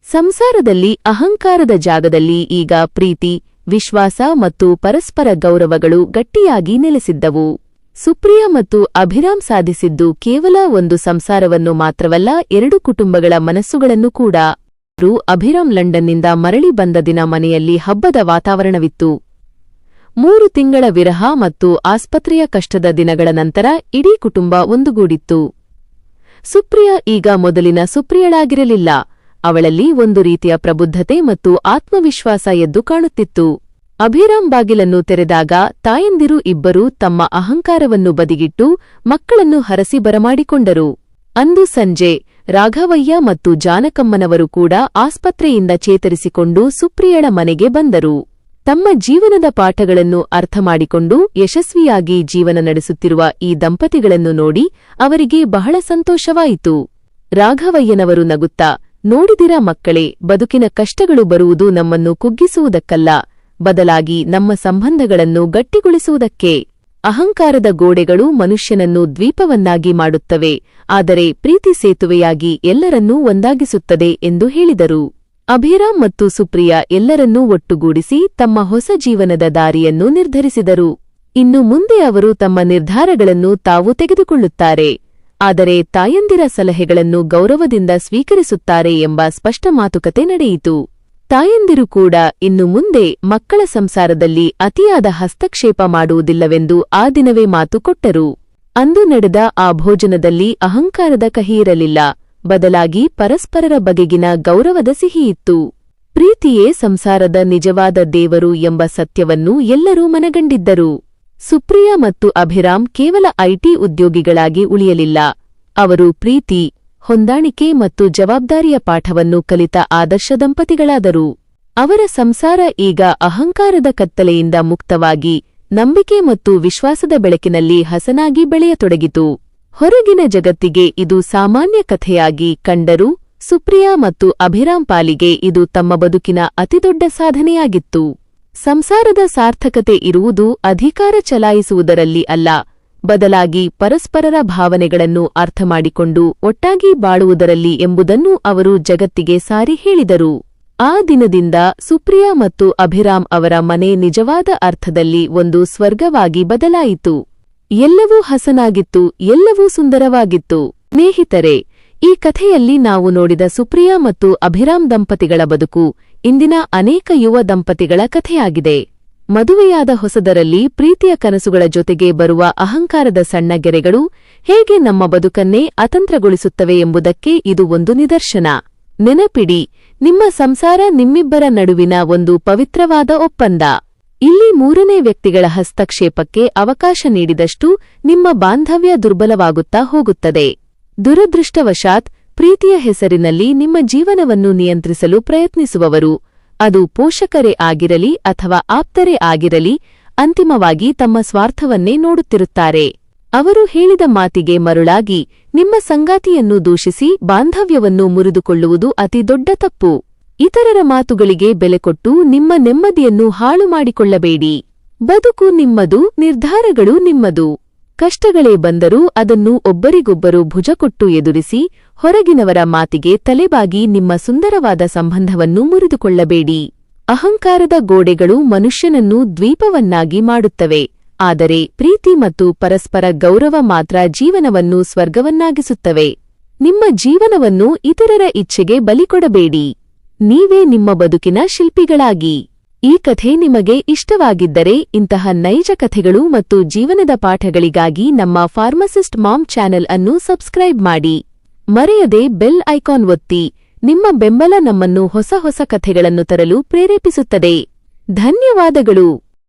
ಸಂಸಾರದಲ್ಲಿ ಅಹಂಕಾರದ ಜಾಗದಲ್ಲಿ ಈಗ ಪ್ರೀತಿ, ವಿಶ್ವಾಸ ಮತ್ತು ಪರಸ್ಪರ ಗೌರವಗಳು ಗಟ್ಟಿಯಾಗಿ ನೆಲೆಸಿದ್ದವು. ಸುಪ್ರಿಯಾ ಮತ್ತು ಅಭಿರಾಮ್ ಸಾಧಿಸಿದ್ದು ಕೇವಲ ಒಂದು ಸಂಸಾರವನ್ನು ಮಾತ್ರವಲ್ಲ, 2 ಕುಟುಂಬಗಳ ಮನಸ್ಸುಗಳನ್ನು ಕೂಡ. ಅಭಿರಾಮ್ ಲಂಡನ್ನಿಂದ ಮರಳಿ ಬಂದ ದಿನ ಮನೆಯಲ್ಲಿ ಹಬ್ಬದ ವಾತಾವರಣವಿತ್ತು. 3 ತಿಂಗಳ ವಿರಹ ಮತ್ತು ಆಸ್ಪತ್ರೆಯ ಕಷ್ಟದ ದಿನಗಳ ನಂತರ ಇಡೀ ಕುಟುಂಬ ಒಂದುಗೂಡಿತ್ತು. ಸುಪ್ರಿಯಾ ಈಗ ಮೊದಲಿನ ಸುಪ್ರಿಯಳಾಗಿರಲಿಲ್ಲ. ಅವಳಲ್ಲಿ ಒಂದು ರೀತಿಯ ಪ್ರಬುದ್ಧತೆ ಮತ್ತು ಆತ್ಮವಿಶ್ವಾಸ ಎದ್ದು ಕಾಣುತ್ತಿತ್ತು. ಅಭಿರಾಮ್ ಬಾಗಿಲನ್ನು ತೆರೆದಾಗ ತಾಯಂದಿರು ಇಬ್ಬರೂ ತಮ್ಮ ಅಹಂಕಾರವನ್ನು ಬದಿಗಿಟ್ಟು ಮಕ್ಕಳನ್ನು ಹರಸಿ ಬರಮಾಡಿಕೊಂಡರು. ಅಂದು ಸಂಜೆ ರಾಘವಯ್ಯ ಮತ್ತು ಜಾನಕಮ್ಮನವರು ಕೂಡ ಆಸ್ಪತ್ರೆಯಿಂದ ಚೇತರಿಸಿಕೊಂಡು ಸುಪ್ರಿಯಳ ಮನೆಗೆ ಬಂದರು. ತಮ್ಮ ಜೀವನದ ಪಾಠಗಳನ್ನು ಅರ್ಥಮಾಡಿಕೊಂಡು ಯಶಸ್ವಿಯಾಗಿ ಜೀವನ ನಡೆಸುತ್ತಿರುವ ಈ ದಂಪತಿಗಳನ್ನು ನೋಡಿ ಅವರಿಗೆ ಬಹಳ ಸಂತೋಷವಾಯಿತು. ರಾಘವಯ್ಯನವರು ನಗುತ್ತಾ, ನೋಡಿದಿರಾ ಮಕ್ಕಳೇ, ಬದುಕಿನ ಕಷ್ಟಗಳು ಬರುವುದು ನಮ್ಮನ್ನು ಕುಗ್ಗಿಸುವುದಕ್ಕಲ್ಲ, ಬದಲಾಗಿ ನಮ್ಮ ಸಂಬಂಧಗಳನ್ನು ಗಟ್ಟಿಗೊಳಿಸುವುದಕ್ಕೆ. ಅಹಂಕಾರದ ಗೋಡೆಗಳು ಮನುಷ್ಯನನ್ನು ದ್ವೀಪವನ್ನಾಗಿ ಮಾಡುತ್ತವೆ, ಆದರೆ ಪ್ರೀತಿ ಸೇತುವೆಯಾಗಿ ಎಲ್ಲರನ್ನೂ ಒಂದಾಗಿಸುತ್ತದೆ ಎಂದು ಹೇಳಿದರು. ಅಭಿರಾಮ್ ಮತ್ತು ಸುಪ್ರಿಯಾ ಎಲ್ಲರನ್ನೂ ಒಟ್ಟುಗೂಡಿಸಿ ತಮ್ಮ ಹೊಸ ಜೀವನದ ದಾರಿಯನ್ನು ನಿರ್ಧರಿಸಿದರು. ಇನ್ನು ಮುಂದೆ ಅವರು ತಮ್ಮ ನಿರ್ಧಾರಗಳನ್ನು ತಾವು ತೆಗೆದುಕೊಳ್ಳುತ್ತಾರೆ, ಆದರೆ ತಾಯಂದಿರ ಸಲಹೆಗಳನ್ನು ಗೌರವದಿಂದ ಸ್ವೀಕರಿಸುತ್ತಾರೆ ಎಂಬ ಸ್ಪಷ್ಟ ಮಾತುಕತೆ ನಡೆಯಿತು. ತಾಯಂದಿರು ಕೂಡ ಇನ್ನು ಮುಂದೆ ಮಕ್ಕಳ ಸಂಸಾರದಲ್ಲಿ ಅತಿಯಾದ ಹಸ್ತಕ್ಷೇಪ ಮಾಡುವುದಿಲ್ಲವೆಂದು ಆ ದಿನವೇ ಮಾತು ಕೊಟ್ಟರು. ಅಂದು ನಡೆದ ಆ ಭೋಜನದಲ್ಲಿ ಅಹಂಕಾರದ ಕಹಿಯಿರಲಿಲ್ಲ, ಬದಲಾಗಿ ಪರಸ್ಪರರ ಬಗೆಗಿನ ಗೌರವದ ಸಿಹಿಯಿತ್ತು. ಪ್ರೀತಿಯೇ ಸಂಸಾರದ ನಿಜವಾದ ದೇವರು ಎಂಬ ಸತ್ಯವನ್ನು ಎಲ್ಲರೂ ಮನಗಂಡಿದ್ದರು. ಸುಪ್ರಿಯಾ ಮತ್ತು ಅಭಿರಾಮ್ ಕೇವಲ ಐಟಿ ಉದ್ಯೋಗಿಗಳಾಗಿ ಉಳಿಯಲಿಲ್ಲ, ಅವರು ಪ್ರೀತಿ, ಹೊಂದಾಣಿಕೆ ಮತ್ತು ಜವಾಬ್ದಾರಿಯ ಪಾಠವನ್ನು ಕಲಿತ ಆದರ್ಶ ದಂಪತಿಗಳಾದರು. ಅವರ ಸಂಸಾರ ಈಗ ಅಹಂಕಾರದ ಕತ್ತಲೆಯಿಂದ ಮುಕ್ತವಾಗಿ ನಂಬಿಕೆ ಮತ್ತು ವಿಶ್ವಾಸದ ಬೆಳಕಿನಲ್ಲಿ ಹಸನಾಗಿ ಬೆಳೆಯತೊಡಗಿತು. ಹೊರಗಿನ ಜಗತ್ತಿಗೆ ಇದು ಸಾಮಾನ್ಯ ಕಥೆಯಾಗಿ ಕಂಡರೂ ಸುಪ್ರಿಯಾ ಮತ್ತು ಅಭಿರಾಮ್ ಪಾಲಿಗೆ ಇದು ತಮ್ಮ ಬದುಕಿನ ಅತಿದೊಡ್ಡ ಸಾಧನೆಯಾಗಿತ್ತು. ಸಂಸಾರದ ಸಾರ್ಥಕತೆ ಇರುವುದು ಅಧಿಕಾರ ಚಲಾಯಿಸುವುದರಲ್ಲಿ ಅಲ್ಲ, ಬದಲಾಗಿ ಪರಸ್ಪರರ ಭಾವನೆಗಳನ್ನು ಅರ್ಥಮಾಡಿಕೊಂಡು ಒಟ್ಟಾಗಿ ಬಾಳುವುದರಲ್ಲಿ ಎಂಬುದನ್ನು ಅವರು ಜಗತ್ತಿಗೆ ಸಾರಿ ಹೇಳಿದರು. ಆ ದಿನದಿಂದ ಸುಪ್ರಿಯಾ ಮತ್ತು ಅಭಿರಾಮ್ ಅವರ ಮನೆ ನಿಜವಾದ ಅರ್ಥದಲ್ಲಿ ಒಂದು ಸ್ವರ್ಗವಾಗಿ ಬದಲಾಯಿತು. ಎಲ್ಲವೂ ಹಸನಾಗಿತ್ತು, ಎಲ್ಲವೂ ಸುಂದರವಾಗಿತ್ತು. ಸ್ನೇಹಿತರೆ, ಈ ಕಥೆಯಲ್ಲಿ ನಾವು ನೋಡಿದ ಸುಪ್ರಿಯಾ ಮತ್ತು ಅಭಿರಾಮ್ ದಂಪತಿಗಳ ಬದುಕು ಇಂದಿನ ಅನೇಕ ಯುವ ದಂಪತಿಗಳ ಕಥೆಯಾಗಿದೆ. ಮದುವೆಯಾದ ಹೊಸದರಲ್ಲಿ ಪ್ರೀತಿಯ ಕನಸುಗಳ ಜೊತೆಗೆ ಬರುವ ಅಹಂಕಾರದ ಸಣ್ಣ ಗೆರೆಗಳು ಹೇಗೆ ನಮ್ಮ ಬದುಕನ್ನೇ ಅತಂತ್ರಗೊಳಿಸುತ್ತವೆ ಎಂಬುದಕ್ಕೆ ಇದು ಒಂದು ನಿದರ್ಶನ. ನೆನಪಿಡಿ, ನಿಮ್ಮ ಸಂಸಾರ ನಿಮ್ಮಿಬ್ಬರ ನಡುವಿನ ಒಂದು ಪವಿತ್ರವಾದ ಒಪ್ಪಂದ. ಇಲ್ಲಿ ಮೂರನೇ ವ್ಯಕ್ತಿಗಳ ಹಸ್ತಕ್ಷೇಪಕ್ಕೆ ಅವಕಾಶ ನೀಡಿದಷ್ಟು ನಿಮ್ಮ ಬಾಂಧವ್ಯ ದುರ್ಬಲವಾಗುತ್ತಾ ಹೋಗುತ್ತದೆ. ದುರದೃಷ್ಟವಶಾತ್ ಪ್ರೀತಿಯ ಹೆಸರಿನಲ್ಲಿ ನಿಮ್ಮ ಜೀವನವನ್ನು ನಿಯಂತ್ರಿಸಲು ಪ್ರಯತ್ನಿಸುವವರು, ಅದು ಪೋಷಕರೇ ಆಗಿರಲಿ ಅಥವಾ ಆಪ್ತರೇ ಆಗಿರಲಿ, ಅಂತಿಮವಾಗಿ ತಮ್ಮ ಸ್ವಾರ್ಥವನ್ನೇ ನೋಡುತ್ತಿರುತ್ತಾರೆ. ಅವರು ಹೇಳಿದ ಮಾತಿಗೆ ಮರುಳಾಗಿ ನಿಮ್ಮ ಸಂಗಾತಿಯನ್ನು ದೂಷಿಸಿ ಬಾಂಧವ್ಯವನ್ನು ಮುರಿದುಕೊಳ್ಳುವುದು ಅತಿದೊಡ್ಡ ತಪ್ಪು. ಇತರರ ಮಾತುಗಳಿಗೆ ಬೆಲೆಕೊಟ್ಟು ನಿಮ್ಮ ನೆಮ್ಮದಿಯನ್ನು ಹಾಳು ಮಾಡಿಕೊಳ್ಳಬೇಡಿ. ಬದುಕು ನಿಮ್ಮದು, ನಿರ್ಧಾರಗಳು ನಿಮ್ಮದು. ಕಷ್ಟಗಳೇ ಬಂದರೂ ಅದನ್ನು ಒಬ್ಬರಿಗೊಬ್ಬರು ಭುಜಕೊಟ್ಟು ಎದುರಿಸಿ, ಹೊರಗಿನವರ ಮಾತಿಗೆ ತಲೆಬಾಗಿ ನಿಮ್ಮ ಸುಂದರವಾದ ಸಂಬಂಧವನ್ನು ಮುರಿದುಕೊಳ್ಳಬೇಡಿ. ಅಹಂಕಾರದ ಗೋಡೆಗಳು ಮನುಷ್ಯನನ್ನು ದ್ವೀಪವನ್ನಾಗಿ ಮಾಡುತ್ತವೆ, ಆದರೆ ಪ್ರೀತಿ ಮತ್ತು ಪರಸ್ಪರ ಗೌರವ ಮಾತ್ರ ಜೀವನವನ್ನು ಸ್ವರ್ಗವನ್ನಾಗಿಸುತ್ತವೆ. ನಿಮ್ಮ ಜೀವನವನ್ನು ಇತರರ ಇಚ್ಛೆಗೆ ಬಲಿಕೊಡಬೇಡಿ. ನೀವೇ ನಿಮ್ಮ ಬದುಕಿನ ಶಿಲ್ಪಿಗಳಾಗಿ. ಈ ಕಥೆ ನಿಮಗೆ ಇಷ್ಟವಾಗಿದ್ದರೆ ಇಂತಹ ನೈಜ ಕಥೆಗಳು ಮತ್ತು ಜೀವನದ ಪಾಠಗಳಿಗಾಗಿ ನಮ್ಮ ಫಾರ್ಮಸಿಸ್ಟ್ ಮಾಮ್ ಚಾನೆಲ್ ಅನ್ನು ಸಬ್ಸ್ಕ್ರೈಬ್ ಮಾಡಿ. ಮರೆಯದೆ ಬೆಲ್ ಐಕಾನ್ ಒತ್ತಿ. ನಿಮ್ಮ ಬೆಂಬಲ ನಮ್ಮನ್ನು ಹೊಸ ಹೊಸ ಕಥೆಗಳನ್ನು ತರಲು ಪ್ರೇರೇಪಿಸುತ್ತದೆ. ಧನ್ಯವಾದಗಳು.